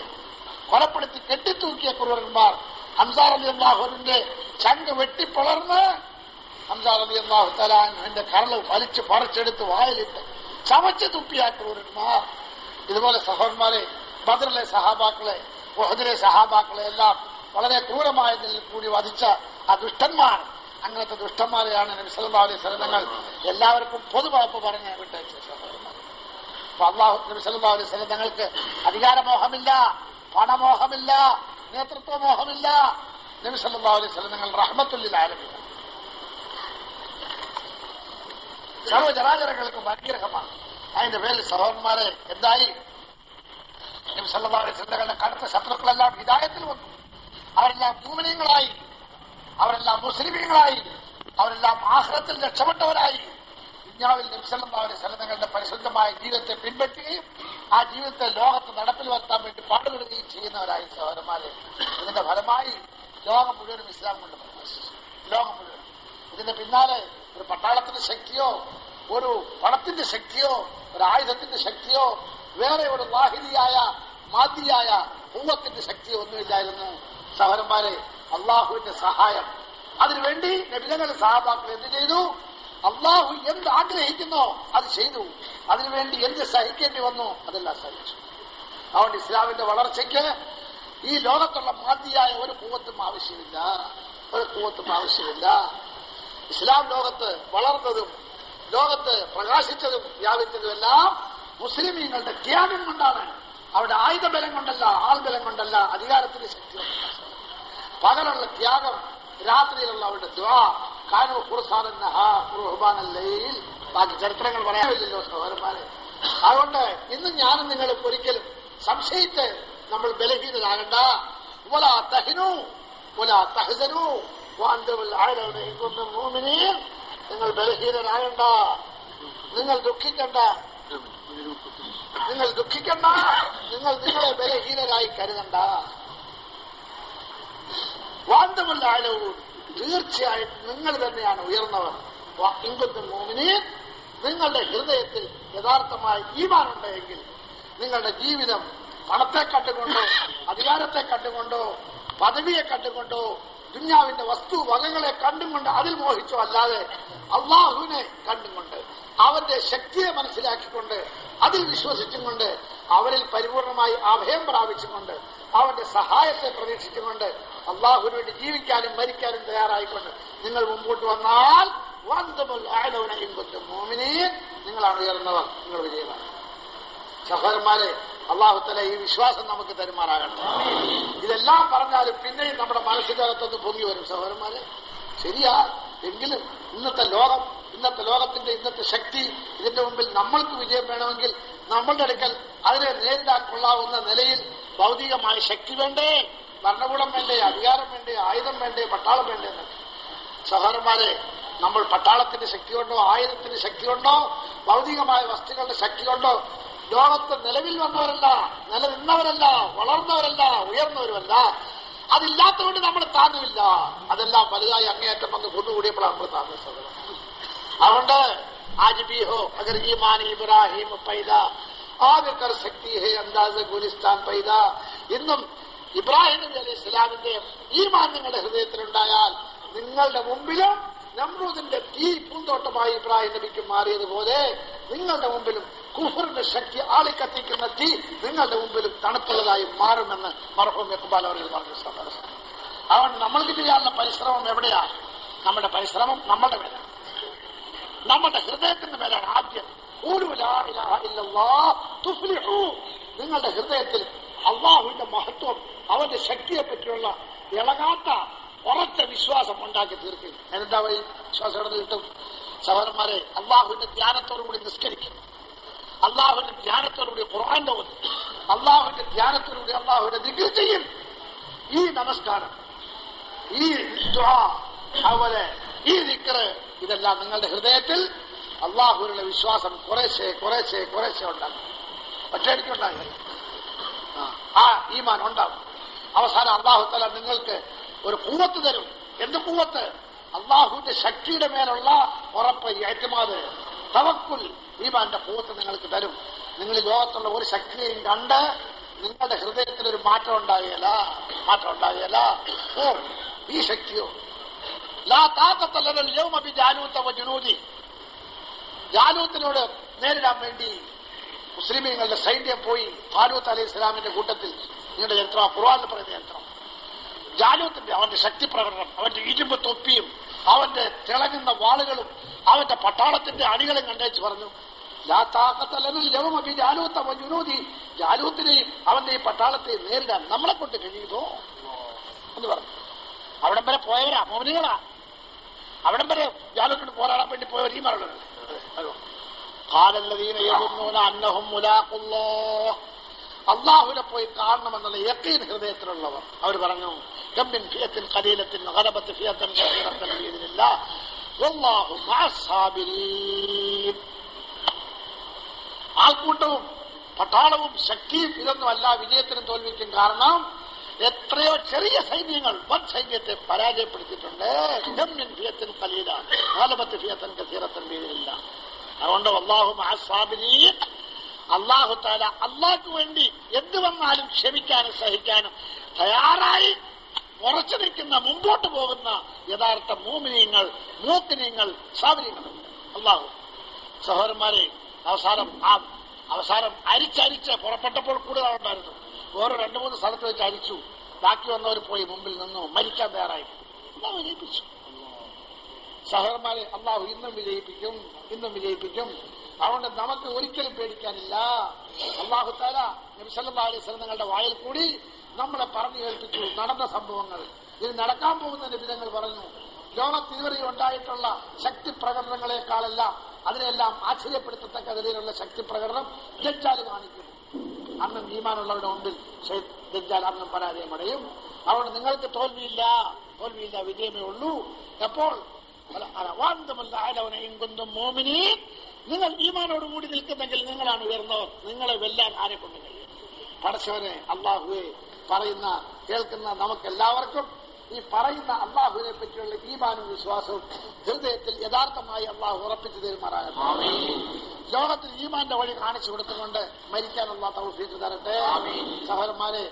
കൊലപ്പെടുത്തി കെട്ടിത്തൂക്കിയ ക്രൂരന്മാർ ഹംസ റളിയല്ലാഹു അൻഹുവിന്റെ ചങ്ക് വെട്ടിപ്പിളർന്ന് ഹംസ റളിയല്ലാഹു തആല അൻഹുവിന്റെ കരള് വലിച്ചു പറിച്ചെടുത്ത് വായിലിട്ട് ചവച്ച് തുപ്പിയ ക്രൂരന്മാർ. ഇതുപോലെ സഹോദരന്മാരെ, ബദറിലെ സഹാബാക്കളെ, ഉഹദിലെ സഹാബാക്കളെ എല്ലാം വളരെ ക്രൂരമായ നിലയിൽ കൂടി വധിച്ച ആ ദുഷ്ടന്മാർ, അങ്ങനത്തെ ദുഷ്ടന്മാരെയാണ് നബി സല്ലല്ലാഹു അലൈഹി വസല്ലം തങ്ങൾ എല്ലാവർക്കും പൊതുവാപ്പ് പറഞ്ഞ് വിട്ടയച്ച സഹോദരന്മാർ. അപ്പൊ നബി സല്ലല്ലാഹു അലൈഹി വസല്ലം തങ്ങൾക്ക് അധികാരമോഹമില്ല, പണമോഹമില്ല, നേതൃത്വമോഹമില്ല. നബി സല്ലല്ലാഹു അലൈഹി വസല്ലം തങ്ങൾ റഹ്മത്തുൽ ലിൽ ആലമീൻ, സർവ്വചരാചരങ്ങൾക്ക് അനുഗ്രഹമാണ്. അതിന്റെ പേരിൽ സഹോദരന്മാരെ എന്തായി? നബി സല്ലല്ലാഹു അലൈഹി വസല്ലം തങ്ങളുടെ കടുത്ത ശത്രുക്കളെല്ലാം ഹിദായത്തിൽ വന്നു. അവരെല്ലാം മുഅ്മിനീങ്ങളായി, അവരെല്ലാം മുസ്ലിമീങ്ങളായി, അവരെല്ലാം ആഖിറത്തിൽ രക്ഷപ്പെട്ടവരായി. ദുനിയാവിൽ നബി സല്ലല്ലാഹു അലൈഹി വസല്ലം തങ്ങളുടെ പരിശുദ്ധമായ ജീവിതത്തെ പിൻപറ്റുകയും ആ ജീവിതത്തെ ലോകത്ത് നടപ്പിൽ വരുത്താൻ വേണ്ടി പാടുപെടുകയും ചെയ്യുന്നവരായി സഹോദരന്മാരെ. ഇതിന്റെ ഫലമായി ലോകം മുഴുവനും ഇസ്ലാം കൊണ്ട് പ്രകാശിച്ചു. ലോകം മുഴുവൻ. ഇതിന്റെ പിന്നാലെ ഒരു പട്ടാളത്തിന്റെ ശക്തിയോ, ഒരു പണത്തിന്റെ ശക്തിയോ, ഒരു ആയുധത്തിന്റെ ശക്തിയോ, വേറെ ഒരു വാഹിദിയായ മാദിയായ ഖുവ്വത്തിന്റെ ശക്തിയോ ഒന്നുമില്ലായിരുന്നു സഹോദരന്മാരെ. അള്ളാഹുവിന്റെ സഹായം, അതിനുവേണ്ടി നബിതങ്ങളുടെ സഹാബാക്കൾ എന്ത് ചെയ്തു? അള്ളാഹു എന്ത് ആഗ്രഹിക്കുന്നോ അത് ചെയ്തു. അതിനുവേണ്ടി എന്ത് സഹിക്കേണ്ടി വന്നു അതെല്ലാം സഹിച്ചു. അതുകൊണ്ട് ഇസ്ലാമിന്റെ വളർച്ചയ്ക്ക് ഈ ലോകത്തുള്ള മാദിയായ ഒരു ഖുവ്വത്തും ആവശ്യമില്ല, ഇസ്ലാം ലോകത്ത് വളർന്നതും ലോകത്ത് പ്രകാശിച്ചതും വ്യാപിച്ചതുമെല്ലാം മുസ്ലിമീങ്ങളുടെ ത്യാഗം കൊണ്ടാണ്. അവരുടെ ആയുധബലം കൊണ്ടല്ല, ആൾബലം കൊണ്ടല്ല, അധികാരത്തിന്റെ ശക്തി കൊണ്ടല്ല. പകലുള്ള ത്യാഗം, രാത്രിയിലുള്ള അവരുടെ ദുആ, കാനൂ ഖുർസാനൻ നഹാർ റുഹ്ബാനൽ ലൈൽ, ബാക്കി ചരിത്രങ്ങൾ പറയാനില്ലല്ലോ സഹോദരന്മാരെ. അതുകൊണ്ട് ഇന്നും ഞാനും നിങ്ങളും ഒരിക്കലും സംശയിച്ച് നമ്മൾ ബലഹീനരാകണ്ട. വലാ തഹിനൂ വലാ തഹ്സനൂ വഅൻതുൽ അഅലൗന ഇൻ കുൻതും മുഅ്മിനീൻ. നിങ്ങൾ ബലഹീനരാകണ്ട, നിങ്ങൾ ദുഃഖിക്കണ്ട, നിങ്ങൾ നിങ്ങളെ ബലഹീനരായി കരുതണ്ട. വഅൻതുൽ അഅലൗൻ, തീർച്ചയായിട്ടും നിങ്ങൾ തന്നെയാണ് ഉയർന്നവർ. ഇൻ കുൻതും മുഅ്മിനീൻ, നിങ്ങളുടെ ഹൃദയത്തിൽ യഥാർത്ഥമായ ഈമാൻ ഉണ്ടെങ്കിൽ നിങ്ങളുടെ ജീവിതം പണത്തെ കണ്ടുകൊണ്ടോ, അധികാരത്തെ കണ്ടുകൊണ്ടോ, പദവിയെ കണ്ടുകൊണ്ടോ, ദുനിയാവിന്റെ വസ്തു വകകളെ കണ്ടുകൊണ്ട് അതിൽ മോഹിച്ചോ അല്ലാതെ അള്ളാഹുവിനെ കണ്ടുകൊണ്ട്, അവന്റെ ശക്തിയെ മനസ്സിലാക്കിക്കൊണ്ട്, അതിൽ വിശ്വസിച്ചുകൊണ്ട്, അവരിൽ പരിപൂർണമായി അഭയം പ്രാപിച്ചുകൊണ്ട്, അവന്റെ സഹായത്തെ പ്രതീക്ഷിച്ചുകൊണ്ട് അള്ളാഹുവിന് വേണ്ടി ജീവിക്കാനും മരിക്കാനും തയ്യാറായിക്കൊണ്ട് നിങ്ങൾ മുമ്പോട്ട് വന്നാൽ നിങ്ങളാണ് ഉയർന്നവർ, നിങ്ങൾ വിജയമാണ്. സഹോദരന്മാരെ, അള്ളാഹു തആല ഈ വിശ്വാസം നമുക്ക് തരുമാറാകണം. ഇതെല്ലാം പറഞ്ഞാലും പിന്നെയും നമ്മുടെ മനസ്സിനകത്തൊന്ന് പൊങ്ങി വരും സഹോദരന്മാരെ. ശരിയാ, എങ്കിലും ഇന്നത്തെ ലോകത്തിന്റെ ഇന്നത്തെ ശക്തി, ഇതിന്റെ മുമ്പിൽ നമ്മൾക്ക് വിജയം വേണമെങ്കിൽ നമ്മളുടെ അടുക്കൽ അതിനെ നേരിടാൻ കൊള്ളാവുന്ന നിലയിൽ ഭൗതികമായ ശക്തി വേണ്ടേ, ഭരണകൂടം വേണ്ടേ, അധികാരം വേണ്ടേ, ആയുധം വേണ്ടേ, പട്ടാളം വേണ്ടേ എന്നൊക്കെ. സഹോദരന്മാരെ, നമ്മൾ പട്ടാളത്തിന്റെ ശക്തി കൊണ്ടോ, ആയുധത്തിന്റെ ശക്തി കൊണ്ടോ, ഭൗതികമായ വസ്തുക്കളുടെ ശക്തി കൊണ്ടോ ലോകത്ത് നിലവിൽ വന്നവരല്ല, നിലനിന്നവരല്ല, വളർന്നവരല്ല, ഉയർന്നവരുമല്ല. അതില്ലാത്തതുകൊണ്ട് നമ്മൾ താങ്ങുമില്ല. അതെല്ലാം വലുതായി അങ്ങേയറ്റം വന്ന് കൊന്നുകൂടിയപ്പോഴാണ് നമ്മൾ താങ്ങുന്നത്. അതുകൊണ്ട് आज भी हो अगर ईमान इब्राहिम पैदा आगे कर सकती है अंदाज गुलिस्तान पैदा ഇന്നും ഇബ്രാഹിം നബി അലൈഹി ഇസ്ലാമിന്റെ ഈമാൻ നിങ്ങളുടെ ഹൃദയത്തിലുണ്ടായാൽ നിങ്ങളുടെ മുമ്പിലും നമ്രൂദിന്റെ തീ പൂന്തോട്ടമായി ഇബ്രാഹിം നബിക്ക് മാറിയതുപോലെ നിങ്ങളുടെ മുമ്പിലും കുഫറിന്റെ ശക്തി ആളിക്കത്തിക്കുന്ന തീ നിങ്ങളുടെ മുമ്പിലും തണുപ്പുള്ളതായി മാറുമെന്ന് മർഹൂം ഇഖ്ബാൽ അവർ പറഞ്ഞു. അതുകൊണ്ട് നമ്മൾക്ക് ചെയ്യാനുള്ള പരിശ്രമം എവിടെയാണ്? നമ്മുടെ പരിശ്രമം നമ്മുടെ മേലാണ്, നമ്മുടെ ഹൃദയത്തിന്റെ മേലാണ്. ആദ്യം നിങ്ങളുടെ ഹൃദയത്തിൽ അള്ളാഹുവിന്റെ മഹത്വം, അവന്റെ ശക്തിയെ പറ്റിയുള്ള ഇളകാത്ത ഉറച്ച വിശ്വാസം ഉണ്ടാക്കി തീർക്കുക. എന്താ വഴി വിശ്വാസം എവിടെ കിട്ടും? സഹോദരന്മാരെ, അള്ളാഹുവിന്റെ ധ്യാനത്തോടുകൂടി നിസ്കരിക്കും, അള്ളാഹുവിന്റെ ധ്യാനത്തോടുകൂടി ഖുർആന്റെ ഓതും, അള്ളാഹുവിന്റെ ധ്യാനത്തോടുകൂടി അള്ളാഹുവിന്റെ ദിക്ർ ചെയ്യും. ഈ നമസ്കാരം, ഈ ദുആ, അതുപോലെ ഈ ദിക്ർ, ഇതെല്ലാം നിങ്ങളുടെ ഹൃദയത്തിൽ അള്ളാഹുവിനുള്ള വിശ്വാസം കുറേശ്ശെ കുറേശ്ശെ കുറേശ്ശെ ഉണ്ടാകും. ഒറ്റയടിക്കുണ്ടാകില്ല, ആ ഈമാൻ ഉണ്ടാകും. അവസാനം അള്ളാഹു തആല നിങ്ങൾക്ക് ഒരു ഖുവ്വത്ത് തരും. എന്ത് ഖുവ്വത്ത്? അള്ളാഹുവിന്റെ ശക്തിയുടെ മേലുള്ള ഉറപ്പ്, ഇഅ്തിമാദ്, തവക്കുൽ, ഈമാന്റെ ഖുവ്വത്ത് നിങ്ങൾക്ക് തരും. നിങ്ങൾ ലോകത്തുള്ള ഒരു ശക്തിയെയും കണ്ട് നിങ്ങളുടെ ഹൃദയത്തിൽ ഒരു മാറ്റം ഉണ്ടാകുകയില്ല. ഓ, ഈ ശക്തിയോ ലാ താഖത്ത ലനൽ യൗമ ബിജാലൂത വജുനൂദി. ജാലൂത്തിനോട് നേരിടാൻ വേണ്ടി മുസ്ലിമീങ്ങളുടെ സൈന്യം പോയി. താലൂത്ത് അലൈഹി ഇസ്ലാമിന്റെ കൂട്ടത്തിൽ നിങ്ങളുടെ യന്ത്രം, ഖുർആനിൽ പറയുന്ന യന്ത്രം, ജാലൂത്തിന്റെ അവന്റെ ശക്തി പ്രകടനം, അവന്റെ ഇരുമ്പ് തൊപ്പിയും അവന്റെ തിളങ്ങുന്ന വാളുകളും അവന്റെ പട്ടാളത്തിന്റെ അണികളും കണ്ടേച്ച് പറഞ്ഞു, ലാ താഖത്ത ലനൽ യൗമ ബിജാലൂത വജുനൂദി. ജാലൂത്തിനെയും അവന്റെ ഈ പട്ടാളത്തെയും നേരിടാൻ നമ്മളെ കൊണ്ട് കഴിയുമോ എന്ന് പറഞ്ഞു. അവിടം വരെ പോയവരാ, മോമിനികളാ. അവിടം വരെ ജാലൂത്തിന് പോരാടാൻ വേണ്ടി പോയവർ ഈ മരണങ്ങൾ. ഖാലല്ലദീന യദുന്നൂന അന്നഹും മുലാഖുല്ലാഹ്, അല്ലാഹുവിനെ പോയി കാണണമെന്നുള്ള യഖീൻ ഹൃദയത്തിലുള്ളവർ അവർ പറഞ്ഞു, കമ്മിൻ ഫിയത്തിൻ ഖലീലത്തിൻ ഗലബത്ത് ഫിയത്തൻ കസീറത്തൻ ബിഇദ്നില്ലാഹ് വല്ലാഹു മഅസ്സാബിരീൻ. ആൾക്കൂട്ടവും പട്ടാളവും ശക്തിയും ഇതൊന്നുമല്ല വിജയത്തിനും തോൽവിക്കും കാരണം. എത്രയോ ചെറിയ സൈന്യങ്ങൾ വൻ സൈന്യത്തെ പരാജയപ്പെടുത്തിയിട്ടുണ്ട്. കമ്മിൻ ഫിയത്തിൻ ഖലീല ഗലബത്ത് ഫിയത്തൻ കസീറത്തൻ ബിഇദ്നില്ലാഹ്. അതുകൊണ്ട് അല്ലാഹു മഅസ്സാബിരീൻ, അല്ലാഹു തആല അല്ലാഹുക്ക് വേണ്ടി എന്ത് വന്നാലും ക്ഷമിക്കാനും സഹിക്കാനും തയ്യാറായി ഉറച്ചു നിൽക്കുന്ന, മുമ്പോട്ട് പോകുന്ന യഥാർത്ഥ മോമിനീങ്ങൾ, മൂക്കിനീങ്ങൾ, സാബിരീങ്ങളുണ്ട് അല്ലാഹു. സഹോദരന്മാരെ, അവസാനം അരിച്ചരിച്ച് പുറപ്പെട്ടപ്പോൾ കൂടുതലുണ്ടായിരുന്നു. വേറെ 2-3 സ്ഥലത്ത് വെച്ച് അരിച്ചു. ബാക്കി വന്നവർ പോയി മുമ്പിൽ നിന്നു, മരിക്കാൻ തയ്യാറായി. അല്ലാഹു വിജയിപ്പിച്ചു. സഹോദരന്മാരെ, അല്ലാഹു ഇന്നും വിജയിപ്പിക്കും. അതുകൊണ്ട് നമുക്ക് ഒരിക്കലും പേടിക്കാനില്ല. അല്ലാഹു തആല നബി സല്ലല്ലാഹു അലൈഹി വസല്ലം തങ്ങളുടെ വായിൽ കൂടി നമ്മളെ പറഞ്ഞു കേൾപ്പിച്ചു നടന്ന സംഭവങ്ങൾ. ഇത് നടക്കാൻ പോകുന്ന നബിതങ്ങൾ പറഞ്ഞു. ലോകത്ത് ഇതുവരെ ഉണ്ടായിട്ടുള്ള ശക്തി പ്രകടനങ്ങളെക്കാളെല്ലാം അതിനെല്ലാം ആശ്ചര്യപ്പെടുത്തത്തക്ക നിലയിലുള്ള ശക്തി പ്രകടനം ദജ്ജാൽ കാണിക്കും. അന്നും ഈമാനുള്ളവരുടെ മുമ്പിൽ ദജ്ജാൽ അന്നും പരാജയമടയും. അതുകൊണ്ട് നിങ്ങൾക്ക് തോൽവിയില്ല, വിജയമേ ഉള്ളൂ. എപ്പോൾ നിങ്ങൾ ഈമാനോടുകൂടി നിൽക്കുന്നെങ്കിൽ നിങ്ങളാണ് ഉയർന്നവർ. നിങ്ങളെ വെല്ലാൻ ആരെ കൊണ്ട് കഴിയും? പടച്ചവനെ, അള്ളാഹുവെ, പറയുന്ന കേൾക്കുന്ന നമുക്കെല്ലാവർക്കും ഈ പറയുന്ന അള്ളാഹുവിനെ പറ്റിയുള്ള ഈമാനും വിശ്വാസവും ഹൃദയത്തിൽ യഥാർത്ഥമായി അള്ളാഹു ഉറപ്പിച്ചു തരുമാറാകട്ടെ. ലോകത്തിൽ ഈമാന്റെ വഴി കാണിച്ചു കൊടുത്തുകൊണ്ട് മരിക്കാൻ അള്ളാഹു തൗഫീഖ് തരട്ടെ. സഹോദരന്മാരെ,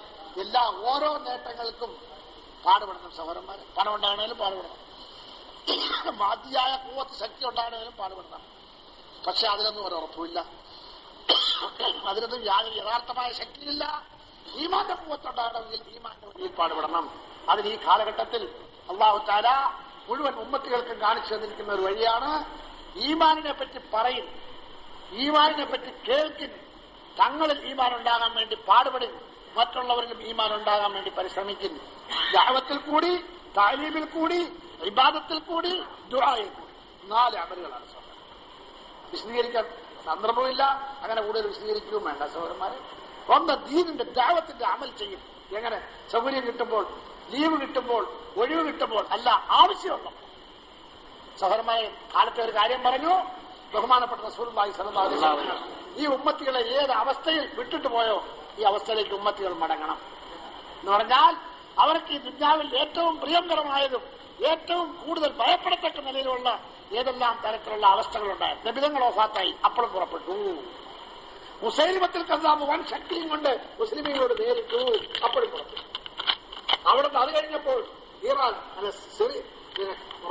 ഓരോ നേട്ടങ്ങൾക്കും പാടുപെടണം. സഹോദരന്മാരെ, പണം ഉണ്ടാകണേലും പാടുപെടണം, മാതിയായ കൂവത്ത് ശക്തി ഉണ്ടാകണേലും പാടുപെടണം. പക്ഷെ അതിനൊന്നും ഒരു ഉറപ്പുമില്ല, അതിനൊന്നും യാതൊരു യഥാർത്ഥമായ ശക്തിയില്ല. ഈമാന്റെ കൂവത്തുണ്ടാകണമെങ്കിൽ ഈമാന്റെ വഴിയിൽ പാടുപെടണം. അതിന് ഈ കാലഘട്ടത്തിൽ അല്ലാഹു തആല മുഴുവൻ ഉമ്മത്തുകൾക്കും കാണിച്ചു തന്നിരിക്കുന്ന ഒരു വഴിയാണ്. ഈമാനിനെ പറ്റി പറയും, ഈമാനിനെ പറ്റി കേൾക്കും, തങ്ങളിൽ ഈമാൻ ഉണ്ടാകാൻ വേണ്ടി പാടുപെടും, മറ്റുള്ളവരിലും ഈമാൻ ഉണ്ടാകാൻ വേണ്ടി പരിശ്രമിക്കും. ദഅവത്തിൽ കൂടി, താലീമിൽ കൂടി, ഇബാദത്തിൽ കൂടി, ദുആയിൽ കൂടി. 4 അമലുകളാണ് സഹോദരൻ. വിശദീകരിക്കാൻ സന്ദർഭമില്ല, അങ്ങനെ കൂടുതൽ വിശദീകരിക്കുകയും വേണ്ട സഹോദരന്മാരെ. ഒന്ന് ദീനിന്റെ ദഅവത്തിന്റെ അമൽ ചെയ്യും. എങ്ങനെ? സൗകര്യം കിട്ടുമ്പോൾ, ലീവ് കിട്ടുമ്പോൾ, ഒഴിവ് കിട്ടുമ്പോൾ, അല്ല ആവശ്യമുള്ള. സഹോദരന്മാരെ, കാലത്തെ ഒരു കാര്യം പറഞ്ഞു. ബഹുമാനപ്പെട്ട റസൂലുള്ളാഹി സ്വല്ലല്ലാഹു അലൈഹി വസല്ലം ഈ ഉമ്മത്തികളെ ഏത് അവസ്ഥയിൽ വിട്ടിട്ട് പോയോ ഈ അവസ്ഥയിലേക്ക് ഉമ്മത്തികൾ മടങ്ങണം എന്ന് പറഞ്ഞാൽ, അവർക്ക് ഈ ദുനിയാവിൽ ഏറ്റവും പ്രിയങ്കരമായതും ഏറ്റവും കൂടുതൽ ഭയപ്പെടത്തക്ക നിലയിലുള്ള ഏതെല്ലാം തരത്തിലുള്ള അവസ്ഥകളുണ്ടായി. നബിതങ്ങൾ വഫാത്തായി, അപ്പോഴും പുറപ്പെട്ടു. മുസൈലിമത്തുൽ കദ്ദാബ് വൻ ശക്തിയും കൊണ്ട് മുസ്ലിമീങ്ങളോട് നേരിട്ടു, അപ്പോഴും പുറപ്പെട്ടു. അവിടുന്ന് അത് കഴിഞ്ഞപ്പോൾ ഇറാൻ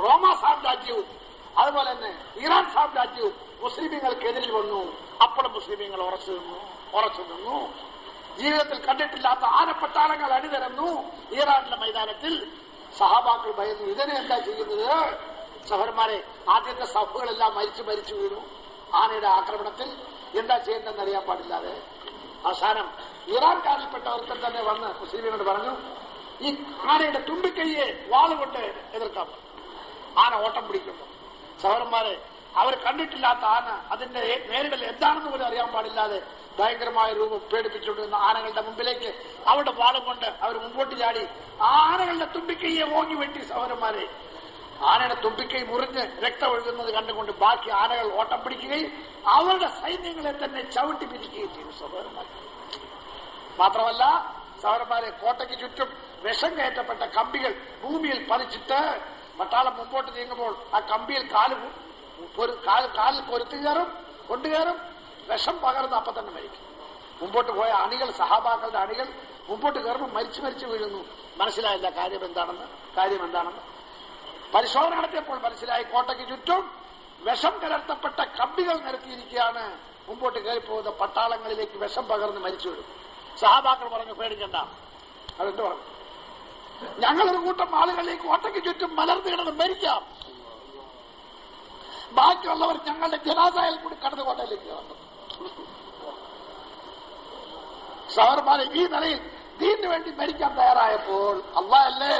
റോമ സാമ്രാജ്യവും അതുപോലെ തന്നെ ഇറാൻ സാമ്രാജ്യവും മുസ്ലിമീങ്ങൾക്കെതിരിൽ വന്നു. അപ്പോഴും മുസ്ലിമീങ്ങൾ ഉറച്ചു നിന്നു. ജീവിതത്തിൽ കണ്ടിട്ടില്ലാത്ത ആനപ്പട്ടാളങ്ങൾ അണിനിരന്നു ഇറാനിലെ മൈതാനത്തിൽ. സഹാബാക്കൾ ഭയന്നു. ഇതിനെ എന്താ ചെയ്യുന്നത്? സഹോദരന്മാരെ, ആദ്യത്തെ സഫുകളെല്ലാം മരിച്ചു വീണു ആനയുടെ ആക്രമണത്തിൽ. എന്താ ചെയ്യുന്നതെന്ന് അറിയാൻ പാടില്ലാതെ അവസാനം ഇറാൻകാരിൽപ്പെട്ട ഒരുത്തൻ തന്നെ വന്ന് മുസ്ലിമിനോട് പറഞ്ഞു, ഈ ആനയുടെ തുമ്പിക്കൈയെ വാളുകൊണ്ട് എതിർക്കാൻ. ആന ഓട്ടം പിടിക്കുന്നു. സഹോദരന്മാരെ, അവർ കണ്ടിട്ടില്ലാത്ത ആന, അതിന്റെ നേരിടൽ എന്താണെന്ന് പോലും അറിയാൻ പാടില്ലാതെ ഭയങ്കരമായ രൂപം പേടിപ്പിച്ചുകൊണ്ടിരുന്ന ആനകളുടെ മുമ്പിലേക്ക് അവരുടെ വാളും കൊണ്ട് അവർ മുമ്പോട്ട് ചാടി ആനകളുടെ തുമ്പിക്കൈയെ ഓങ്ങി വെട്ടി. സഹോദരന്മാരെ, ആനയുടെ തുമ്പിക്കൈ മുറിഞ്ഞ് രക്തം ഒഴുകുന്നത് കണ്ടുകൊണ്ട് ബാക്കി ആനകൾ ഓട്ടം പിടിക്കുകയും അവരുടെ സൈന്യങ്ങളെ തന്നെ ചവിട്ടി പിരിക്കുകയും ചെയ്തു. സഹോദരന്മാരെ, മാത്രമല്ല സഹോദരന്മാരെ, കോട്ടയ്ക്ക് ചുറ്റും വിഷം കയറ്റപ്പെട്ട കമ്പികൾ ഭൂമിയിൽ പതിച്ചിട്ട് പട്ടാളം മുമ്പോട്ട് നീങ്ങുമ്പോൾ ആ കമ്പിയിൽ കാലിൽ കൊണ്ടുകയറും, വിഷം പകർന്ന് അപ്പം തന്നെ മരിക്കും. മുമ്പോട്ട് പോയ അണികൾ, സഹാബാക്കളുടെ അണികൾ മുമ്പോട്ട് കയറുമ്പോൾ മരിച്ചു വീഴുന്നു. മനസ്സിലായില്ല കാര്യം എന്താണെന്ന്. പരിശോധന നടത്തിയപ്പോൾ മനസ്സിലായി, കോട്ടയ്ക്ക് ചുറ്റും വിഷം കലർത്തപ്പെട്ട കമ്പികൾ നിരത്തിയിരിക്കുകയാണ്. മുമ്പോട്ട് കയറിപ്പോകുന്ന പട്ടാളങ്ങളിലേക്ക് വിഷം പകർന്ന് മരിച്ചു വീഴും. സഹാബാക്കൾ പറഞ്ഞു, പേടിക്കണ്ട. അതെന്ത് പറഞ്ഞു? ഞങ്ങളൊരു കൂട്ടം ആളുകളിലേക്ക് കോട്ടയ്ക്ക് ചുറ്റും മലർന്നു കിടന്ന് മരിക്കാം, ബാക്കിയുള്ളവർ ഞങ്ങളുടെ ജനാസയിൽ കൂടി കടന്നു കോട്ടയിലേക്ക് വന്നു. സഹോദരന്മാരെ, ഈ നിലയിൽ ദീനിനു വേണ്ടി മരിക്കാൻ തയ്യാറായപ്പോൾ അല്ലാഹല്ലേ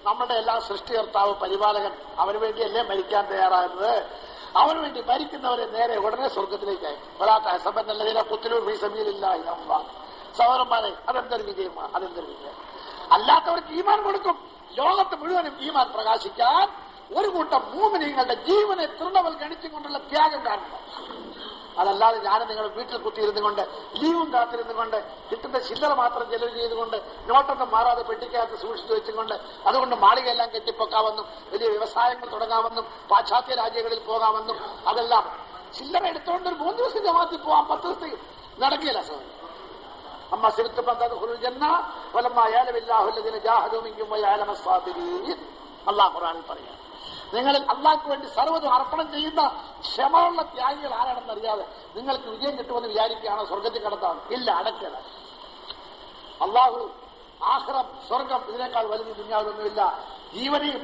നമ്മുടെ എല്ലാ സൃഷ്ടികർത്താവ്, പരിപാലകൻ, അവന് വേണ്ടിയല്ലേ മരിക്കാൻ തയ്യാറായത്? അവന് വേണ്ടി മരിക്കുന്നവരെ നേരെ ഉടനെ സ്വർഗത്തിലേക്ക് അയക്കും. ഒരാട്ടഹസബന്നല്ലദീന ഖുതിലൂ ഫീ സബീലില്ലാഹി അംവാത്. സഹോദരന്മാരെ, അതെന്തൊരു വിജയമാണ്, അതെന്തൊരു വിജയം! അല്ലാത്തവർക്ക് ഈമാൻ കൊടുക്കും. ലോകത്ത് മുഴുവനും ഈമാൻ പ്രകാശിക്കാൻ ഒരു കൂട്ടം മൂമിനീങ്ങളുടെ ജീവനെ തൃണവൽഗണിച്ചുകൊണ്ടുള്ള ത്യാഗം കാണണം. അതല്ലാതെ ഞാനും നിങ്ങൾ വീട്ടിൽ കുത്തിയിരുന്നുകൊണ്ട് ലീവും കാത്തിരുന്നുകൊണ്ട് കിട്ടുന്ന ചില്ലറ മാത്രം ചെലവ് ചെയ്തുകൊണ്ട് നോട്ടൊന്നും മാറാതെ പെട്ടിക്കകത്ത് സൂക്ഷിച്ചു വെച്ചുകൊണ്ട് അതുകൊണ്ട് മാളികയെല്ലാം കെട്ടിപ്പൊക്കാമെന്നും വലിയ വ്യവസായങ്ങൾ തുടങ്ങാമെന്നും പാശ്ചാത്യ രാജ്യങ്ങളിൽ പോകാമെന്നും അതെല്ലാം ചില്ലറ എടുത്തുകൊണ്ട് ഒരു 3 ദിവസം ജമാഅത്തിൽ പോകാം, 10 ദിവസത്തേക്ക് നടക്കില്ല. അമ്മ അല്ലാഹു ഖുർആനിൽ പറയാം, നിങ്ങളിൽ അള്ളാഹ്ക്ക് വേണ്ടി സർവ്വതും അർപ്പണം ചെയ്യുന്ന ക്ഷമയുള്ള ത്യാഗികൾ ആരാണെന്ന് അറിയാതെ നിങ്ങൾക്ക് വിജയം കിട്ടുമെന്ന് വിചാരിക്കുകയാണോ? സ്വർഗത്തിൽ കടത്താണ്? ഇല്ല, അടക്കല. അള്ളാഹു ആഖിറം, സ്വർഗം ഇതിനേക്കാൾ വലുത് ദുനിയാവിലൊന്നുമില്ല. ജീവനെയും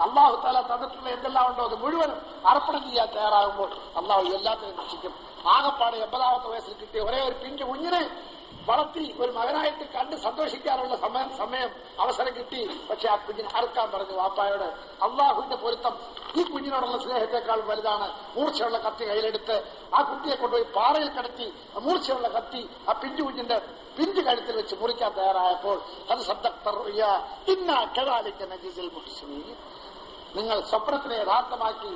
അള്ളാഹു തആല തന്നിട്ടുള്ള എന്തെല്ലാം ഉണ്ടോ അത് മുഴുവനും അർപ്പണം ചെയ്യാൻ തയ്യാറാകുമ്പോൾ അള്ളാഹു എല്ലാത്തിനും രക്ഷിക്കും. ആകപ്പാട് 80ാമത്തെ വയസ്സിൽ കിട്ടിയ ഒരേ ഒരു പിഞ്ചു കുഞ്ഞിനെ വളർത്തി ഒരു മകനായിട്ട് കണ്ട് സന്തോഷിക്കാനുള്ള സമയം അവസരം കിട്ടി. പക്ഷെ ആ കുഞ്ഞിനെ അറുക്കാൻ പറഞ്ഞു വാപ്പായോട്. അള്ളാഹുവിന്റെ പൊരുത്തം ഈ കുഞ്ഞിനോടുള്ള സ്നേഹത്തെക്കാൾ വലുതാണ്. മൂർച്ചയുള്ള കത്തി കയ്യിലെടുത്ത് ആ കുട്ടിയെ കൊണ്ടുപോയി പാറയിൽ കടത്തി മൂർച്ചയുള്ള കത്തി ആ പിഞ്ചു കുഞ്ഞിന്റെ പിഞ്ചു കഴുത്തിൽ വെച്ച് മുറിക്കാൻ തയ്യാറായപ്പോൾ അത് സദ്ദഖ്തറുയ ഇന്നാ കദാലിക നജിസിൽ മുഹ്സിനീൻ, നിങ്ങൾ സ്വപ്നത്തിനെ യഥാർത്ഥമാക്കി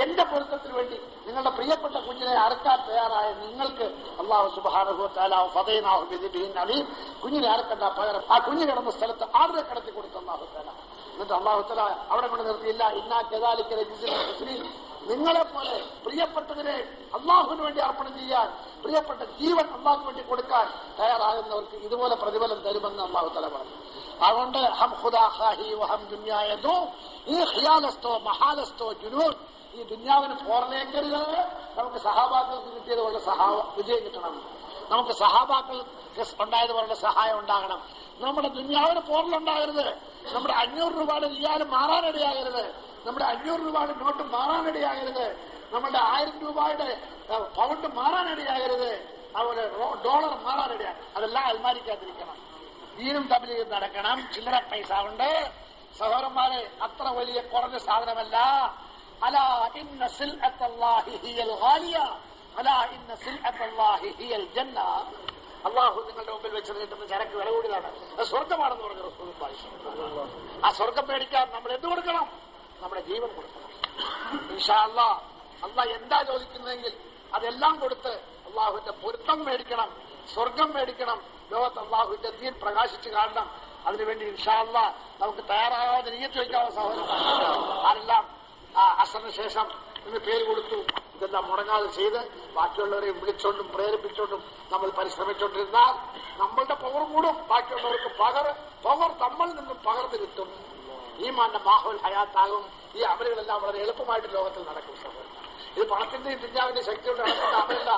എന്റെ പൊരുത്തത്തിന് വേണ്ടി നിങ്ങളുടെ പ്രിയപ്പെട്ട കുഞ്ഞിനെ അറുക്കാൻ തയ്യാറായ നിങ്ങൾക്ക് അല്ലാഹു സുബ്ഹാനഹു വ തആല ഫദൈനാഹു ബിദിബിഹിൻ അലീം, കുഞ്ഞിനെ അറുക്കണ്ട, പകരം ആ കുഞ്ഞ് കിടന്ന സ്ഥലത്ത് ആടിനെ കടത്തി കൊടുത്തു അല്ലാഹു തആല. എന്നിട്ട് അല്ലാഹു തആല അവിടെ കൊണ്ട് നിർത്തിയില്ല. ഇന്നാ കദാലിക നജിസിൽ മുഹ്സിനീൻ, നിങ്ങളെപ്പോലെ പ്രിയപ്പെട്ടതിനെ അള്ളാഹുവിന് വേണ്ടി അർപ്പണം ചെയ്യാൻ, പ്രിയപ്പെട്ട ജീവൻ അള്ളാഹുവിന് വേണ്ടി കൊടുക്കാൻ തയ്യാറാകുന്നവർക്ക് ഇതുപോലെ പ്രതിഫലം തരുമെന്ന് അല്ലാഹു തആല പറഞ്ഞു. അതുകൊണ്ട് ഹം ഖുദാ ഖാഹി വഹം ദുനിയായതോ, ഈ ഖിയാലസ്തോ മഹാലസ്തോ ജുനൂൻ, ഈ ദുന്യാവിന് പോറലേക്കരുത്. നമുക്ക് സഹാബാക്കൾക്ക് കിട്ടിയതുപോലെ വിജയം കിട്ടണം. നമുക്ക് സഹാബാക്കൾക്ക് ഉണ്ടായതുപോലെ സഹായം ഉണ്ടാകണം. നമ്മുടെ ദുന്യാവിന് പോറലുണ്ടാകരുത്. നമ്മുടെ 500 രൂപയുടെ റിയാല് മാറാനിടയാകരുത്. നമ്മുടെ 500 രൂപയുടെ നോട്ട് മാറാനിടയാകരുത്. നമ്മുടെ 1000 രൂപയുടെ പൗണ്ട് മാറാനിടയാകരുത്. അതുപോലെ ഡോളർ മാറാനിടയാകരുത്. അതെല്ലാം അൽമാരിക്കാതിരിക്കണം. ദീനും തബ്ലീഗും നടക്കണം. ചില്ലറ പൈസ ഉണ്ട് സഹോദരന്മാരെ, അത്ര വലിയ കുറഞ്ഞ സാധനമല്ല. അലാ ഇന്ന സിൽഅത്തല്ലാഹി ഹിയൽ ഗാലിയ, അലാ ഇന്ന സിൽഅത്തല്ലാഹി ഹിയൽ ജന്ന. അള്ളാഹു നിങ്ങളുടെ മുമ്പിൽ വെച്ച് കിട്ടുന്ന ചരക്ക് വില കൂടിയതാണ്. അത് സ്വർഗമാണെന്ന് പറഞ്ഞു റസൂലുള്ളാഹി. ആ സ്വർഗം മേടിക്കാൻ നമ്മൾ എന്ത് കൊടുക്കണം? നമ്മുടെ ജീവൻ കൊടുക്കണം. ഇൻഷാ അല്ലാഹ് അള്ളാഹ് എന്താ ചോദിക്കുന്നതെങ്കിൽ അതെല്ലാം കൊടുത്ത് അള്ളാഹുവിന്റെ പൊരുത്തം മേടിക്കണം, സ്വർഗം മേടിക്കണം. ലോകത്ത് അള്ളാഹുവിന്റെ ദീൻ പ്രകാശിച്ച് കാണണം. അതിനുവേണ്ടി ഇൻഷാ അല്ലാഹ് നമുക്ക് തയ്യാറാകാതെ നീയത്ത് വയ്ക്കാവുന്ന സഹോദരന്മാർ ആരെല്ലാം അസറിന് ശേഷം എന്ന് പേര് കൊടുത്തു. ഇതെല്ലാം മുടങ്ങാതെ ചെയ്ത് ബാക്കിയുള്ളവരെ വിളിച്ചോണ്ടും പ്രേരിപ്പിച്ചോണ്ടും നമ്മൾ പരിശ്രമിച്ചുകൊണ്ടിരുന്നാൽ നമ്മളുടെ പവർ കൂടും. ബാക്കിയുള്ളവർക്ക് പവർ നമ്മളിൽ നിന്നും പകർന്നു കിട്ടും. ഈമാന്റെ മാഹോൽ ഹയാത്താകും. ഈ അമലുകളെല്ലാം വളരെ എളുപ്പമായിട്ട് ലോകത്തിൽ നടക്കും. ഇത് പണത്തിന്റെയും ദുനിയാവിന്റെയും ശക്തി കൊണ്ട് നടക്കേണ്ട അമലല്ല,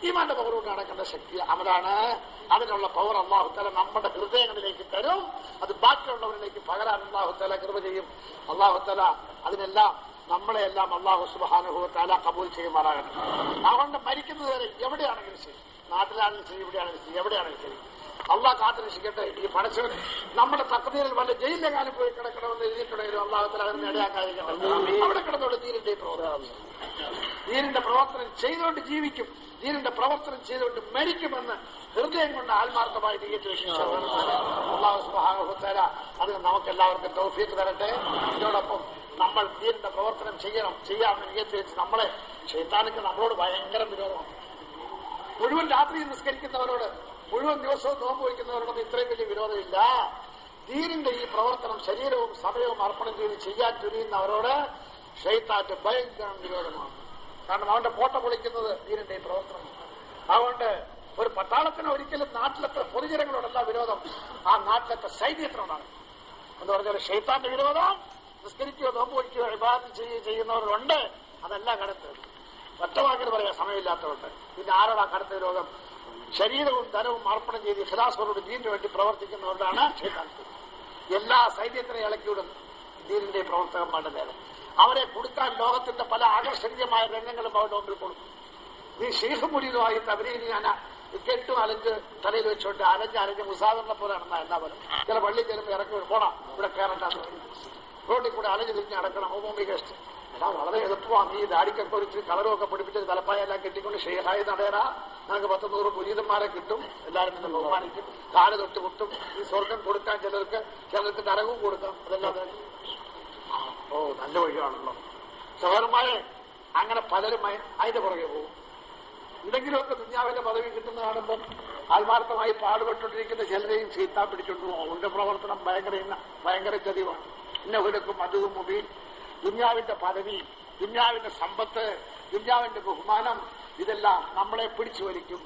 ഈമാന്റെ പവർ കൊണ്ട് നടക്കേണ്ട ശക്തി അമലാണ്. അതിനുള്ള പവർ അല്ലാഹു തആല നമ്മുടെ ഹൃദയങ്ങളിലേക്ക് തരും. അത് ബാക്കിയുള്ളവരിലേക്ക് പകരാൻ അല്ലാഹു തആല കൃപ ചെയ്യും. അല്ലാഹു തആല അതിനെല്ലാം നമ്മളെല്ലാം അല്ലാഹു സുബ്ഹാനഹു വ തആല കബൂൽ ചെയ്യുമാറാകട്ടെ. അതുകൊണ്ട് മരിക്കുന്നത് വരെ എവിടെയാണെങ്കിലും ശരി, നാട്ടിലാണെങ്കിലും ശരി, ഇവിടെയാണെങ്കിലും ശരി, എവിടെയാണെങ്കിലും ശരി, അള്ളാഹ് കാത്തുരക്ഷിക്കട്ടെ. ഈ പടച്ചവൻ നമ്മുടെ തഖ്ദീറിൽ വല്ല ജയിലിലെങ്ങാനും പോയി കിടക്കണമെന്ന് എഴുതിയിട്ടുണ്ടെങ്കിലും അല്ലാഹു തആല അതിനെ ഇടയാക്കാതിരിക്കട്ടെ. അവിടെ കിടന്നോട് ദീനിന്റെ പ്രവർത്തനം, ദീനിന്റെ പ്രവർത്തനം ചെയ്തുകൊണ്ട് ജീവിക്കും, ദീനിന്റെ പ്രവർത്തനം ചെയ്തുകൊണ്ട് മരിക്കുമെന്ന് ഹൃദയം കൊണ്ട് ആത്മാർത്ഥമായി നീയത്ത് അല്ലാഹു സുബ്ഹാനഹു വ തആല അതിന് നമുക്കെല്ലാവർക്കും തൗഫീഖ് തരട്ടെ. ഇതിനോടൊപ്പം നമ്മൾ ദീനിന്റെ പ്രവർത്തനം ചെയ്യാമെന്ന് നീയത്ത് വെച്ച് നമ്മളെ ശൈത്താനിക്ക് നമ്മളോട് ഭയങ്കര വിരോധമാണ്. മുഴുവൻ രാത്രിയിൽ നിസ്കരിക്കുന്നവരോട്, മുഴുവൻ ദിവസവും നോമ്പ് വയ്ക്കുന്നവരോടൊന്നും ഇത്രയും വലിയ വിരോധമില്ല. ദീനിന്റെ ഈ പ്രവർത്തനം ശരീരവും സമയവും അർപ്പണം ചെയ്ത് ചെയ്യാൻ തുനിയുന്നവരോട് ശൈത്താന്റെ ഭയങ്കര വിരോധമാണ്. കാരണം അവന്റെ പോട്ട പൊളിക്കുന്നത് ദീനിന്റെ ഈ പ്രവർത്തനം. അതുകൊണ്ട് ഒരു പട്ടാളത്തിന് ഒരിക്കലും നാട്ടിലത്തെ പൊതുജനങ്ങളോടല്ല വിരോധം, ആ നാട്ടിലത്തെ സൈന്യത്തിനോടാണ്. എന്ന് പറഞ്ഞാൽ ശൈത്താന്റെ വിരോധം നിസ്കരിക്കുകയോ നോമ്പ് വയ്ക്കുകയോ ഇബാദത്ത് ചെയ്യുന്നവരുണ്ട്. അതല്ല കടത്ത്. ഒറ്റവാക്കിന് പറയാൻ സമയമില്ലാത്തതുകൊണ്ട് പിന്നെ ആരോടാ കടത്ത വിരോധം? ശരീരവും ധനവും അർപ്പണം ചെയ്ത് ഇഖ്ലാസോട് ദീനിന് വേണ്ടി പ്രവർത്തിക്കുന്നതുകൊണ്ടാണ് ശൈത്താൻ. എല്ലാ സൈന്യത്തിനെ ഇളക്കിവിടും ദീനിന്റെ പ്രവർത്തകന്മാരുടെ നേരെ. അവരെ കൊടുക്കാൻ ലോകത്തിന്റെ പല ആകർഷണീയമായ രംഗങ്ങളും അവരുടെ മുമ്പിൽ കൊടുക്കും. ഈ ഷെയ്ഖ് മുരീദുമായിട്ട് അവരെ ഞാൻ കെട്ടും അലഞ്ച് തലയിൽ വെച്ചോണ്ട് അലഞ്ച് മുസാദറിനെ പോലെ നടന്ന എല്ലാ പോലെ ചില പള്ളി ചെല്ലുമ്പോൾ ഇറക്കി പോണം, ഇവിടെ കയറണ്ടാന്ന് പറയും. റോഡിൽ കൂടെ അലഞ്ഞു തിരിഞ്ഞ് നടക്കണം. ഹോമോമിക ഇഷ്ടം എടാ വളരെ എളുപ്പമാണ്. ഈ ദാടിക്കൊക്കെ ഒരു കളറുമൊക്കെ പിടിപ്പിച്ച് തലപ്പായെല്ലാം കെട്ടിക്കൊണ്ട് ഷെയ്ഖായി നടേടാ, നമുക്ക് 10-100 മുരീദന്മാരെ കിട്ടും, എല്ലാവരും നിന്ന് ബഹുമാനിക്കും, കാല് തൊട്ട് കുത്തും. ഈ സ്വർഗം കൊടുക്കാൻ ചിലർക്ക് നരകവും കൊടുക്കാം. അതെല്ലാം നല്ല വഴിയാണല്ലോ. സഹോദരന്മാരെ, അങ്ങനെ പലരും അതിന്റെ പുറകെ പോകും. എന്തെങ്കിലുമൊക്കെ ദുനിയാവിന്റെ പദവി കിട്ടുന്ന കാണുമ്പം ആത്മാർത്ഥമായി പാടുപെട്ടുകൊണ്ടിരിക്കുന്ന ചിലരെയും ചീത്താൻ പിടിച്ചോണ്ടു പോകും. അവന്റെ പ്രവർത്തനം ഭയങ്കര ചതിവാണ്. ഇന്നവരക്കും അതും മുബീൻ. ദുനിയാവിന്റെ പദവി, ദുനിയാവിന്റെ സമ്പത്ത്, ദുനിയാവിന്റെ ബഹുമാനം, ഇതെല്ലാം നമ്മളെ പിടിച്ചു വലിക്കും.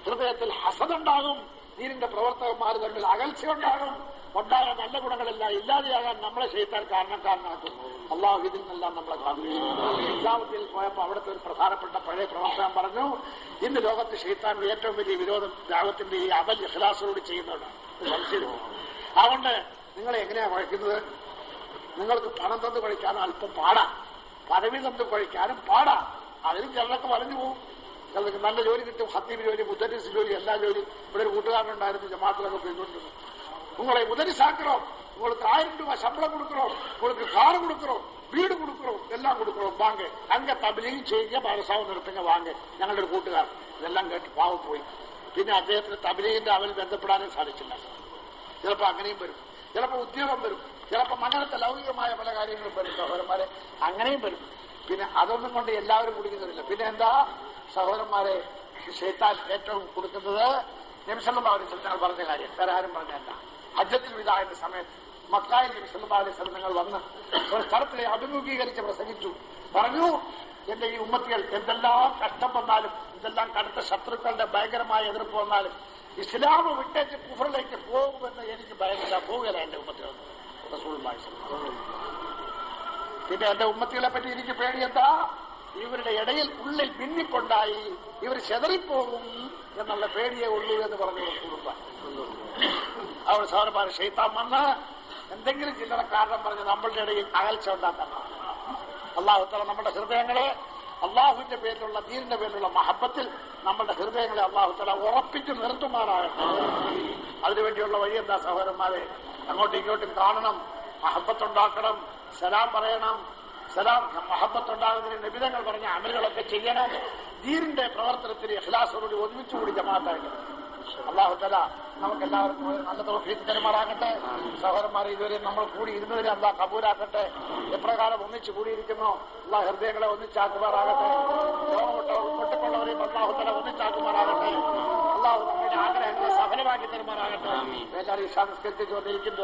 ഹൃദയത്തിൽ ഹസദുണ്ടാകും. ദീനിന്റെ പ്രവർത്തകന്മാർ തമ്മിൽ അകൽച്ചയുണ്ടാകും. ഉണ്ടായ നല്ല ഗുണങ്ങളെല്ലാം ഇല്ലാതെയാകാൻ നമ്മളെ ശൈത്താൻ കാരണക്കാരനാക്കും. അള്ളാഹു ഇതിൽ നിന്നെല്ലാം നമ്മളെ കാത്തിരിക്കും. ഇസ്ലാമത്തിൽ പോയപ്പോൾ അവിടുത്തെ ഒരു പ്രധാനപ്പെട്ട പഴയ പ്രവർത്തനം പറഞ്ഞു, ഇന്ന് ലോകത്ത് ശൈത്താന്റെ ഏറ്റവും വലിയ വിരോധം ദഅവത്തിന്റെ ഈ അമൽ ഇഖ്ലാസോട് ചെയ്യുന്നതാണ്. അതുകൊണ്ട് നിങ്ങളെ എങ്ങനെയാ കുഴയ്ക്കുന്നത്? നിങ്ങൾക്ക് പണം തന്നു കഴിക്കാനും അല്പം പാടാ, പദവി തന്നു കഴിക്കാനും പാടാ. അതിലും ചിലരൊക്കെ വളഞ്ഞു പോകും. ചിലർക്ക് നല്ല ജോലി കിട്ടും, ഹത്തീബ് ജോലി, മുദരിസ് ജോലി, എല്ലാ ജോലി. ഇവിടെ ഒരു കൂട്ടുകാരനുണ്ടായിരുന്നു, ജമാഅത്തിലൊക്കെ പോയിക്കൊണ്ടിരുന്നു. உங்களை உதவிசாக்கிறோம், உங்களுக்கு 1000 ரூபாய் சம்பளம் கொடுக்கிறோம், உங்களுக்கு கார் கொடுக்கிறோம், வீடு கொடுக்கிறோம், எல்லாம் கொடுக்கிறோம், வாங்க அங்க തബ്ലീഗ് ചെയ്യുക, ബാലസാവ് നിർത്തുക, വാങ്ങ ഞങ്ങളുടെ ഒരു കൂട്ടുകാർ. ഇതെല്ലാം കേട്ട് പാവം പോയി. പിന്നെ അദ്ദേഹത്തിന് തബ്ലീഗിന്റെ അവൽ ബന്ധപ്പെടാനും സാധിച്ചില്ല. ചിലപ്പോൾ അങ്ങനെയും വരും, ചിലപ്പോൾ ഉദ്യോഗം വരും, ചിലപ്പോൾ അങ്ങനത്തെ ലൗകികമായ പല കാര്യങ്ങളും വരും. സഹോദരന്മാരെ, അങ്ങനെയും വരും. പിന്നെ അതൊന്നും കൊണ്ട് എല്ലാവരും കുടിക്കുന്നില്ല. പിന്നെ എന്താ സഹോദരന്മാരെ, ശൈത്താൻ ഏറ്റവും കൊടുക്കുന്നത് നബി സല്ലല്ലാഹു അലൈഹി വസല്ലം പറഞ്ഞ കാര്യം, വേറെ ആരും പറഞ്ഞല്ല. ഹജ്ജത്തുൽ വിദാഇന്റെ സമയത്ത് മക്കയിൽ നബി സല്ലല്ലാഹു അലൈഹി വസല്ലം വന്ന് ഒരു സ്ഥലത്തിലെ അഭിമുഖീകരിച്ച് പ്രസംഗിച്ചു. പറഞ്ഞു, എന്റെ ഈ ഉമ്മത്തികൾ എന്തെല്ലാം കഷ്ടം വന്നാലും, എന്തെല്ലാം കടുത്ത ശത്രുക്കളുടെ ഭയങ്കരമായ എതിർപ്പ് വന്നാലും ഇസ്ലാം വിട്ടേച്ച് കുഫറിലേക്ക് പോകുമെന്ന് എനിക്ക് ഭയമില്ല, പോവുകയല്ല എന്റെ ഉമ്മത്തികൾ. പിന്നെ എന്റെ ഉമ്മത്തികളെ പറ്റി എനിക്ക് പേടി എന്താ? ഇവരുടെ ഇടയിൽ ഉള്ളിൽ ഭിന്നിപ്പുണ്ടായി ഇവർ ചെതറിപ്പോകും എന്നുള്ള പേടിയേ ഉള്ളൂ എന്ന് പറഞ്ഞു കുടുംബ. അവർ സഹോദരന്മാർ, ശൈത്താൻ വന്ന് എന്തെങ്കിലും ചില്ലറ കാരണം പറഞ്ഞ് നമ്മളുടെ ഇടയിൽ അകൽച്ച ഉണ്ടാക്കണം. അല്ലാഹു തആല നമ്മുടെ ഹൃദയങ്ങളെ അള്ളാഹുവിന്റെ പേരിലുള്ള ദീനിന്റെ പേരിലുള്ള മഹബത്തിൽ നമ്മുടെ ഹൃദയങ്ങളെ അല്ലാഹു തആല ഉറപ്പിച്ച് നിർത്തുമാറാകട്ടെ. അതിനുവേണ്ടിയുള്ള വഴി എന്താ സഹോദരന്മാരെ? അങ്ങോട്ടും ഇങ്ങോട്ടും കാണണം, മഹബത്തുണ്ടാക്കണം, സലാം പറയണം. സലാം മഹബത്തുണ്ടാകുന്നതിന് നിബിധങ്ങൾ പറഞ്ഞ അമലുകളൊക്കെ ചെയ്യണം. ദീനിന്റെ പ്രവർത്തനത്തിന് ഇഖ്ലാസോടുകൂടി ഒരുമിച്ചുകൂടി ജമാഅത്തായിട്ട് അല്ലാഹു തആല നമുക്കെല്ലാവർക്കും നല്ല തൗഫീഖ് തരുമാറാകട്ടെ. സഹോദരന്മാരെ, ഇതുവരെ നമ്മൾ കൂടി ഇരുന്നതിനെ അല്ലാഹ് കബൂലാക്കട്ടെ. എപ്രകാരം ഒന്നിച്ചു കൂടിയിരിക്കുന്നു അല്ലാഹ് ഹൃദയങ്ങളെ ഒന്നിച്ചാക്കുമാറാകട്ടെ. പൊട്ടിക്കൊള്ളവരെയും അല്ലാഹു തആല ഒന്നിച്ചാക്കുമാറാകട്ടെ. അല്ലാഹു നമ്മുടെ ആഗ്രഹങ്ങളെ സഫലമാക്കി തരുമാറാകട്ടെ. എല്ലാവരും സംസ്കരിച്ചുകൊണ്ടിരിക്കുന്നു.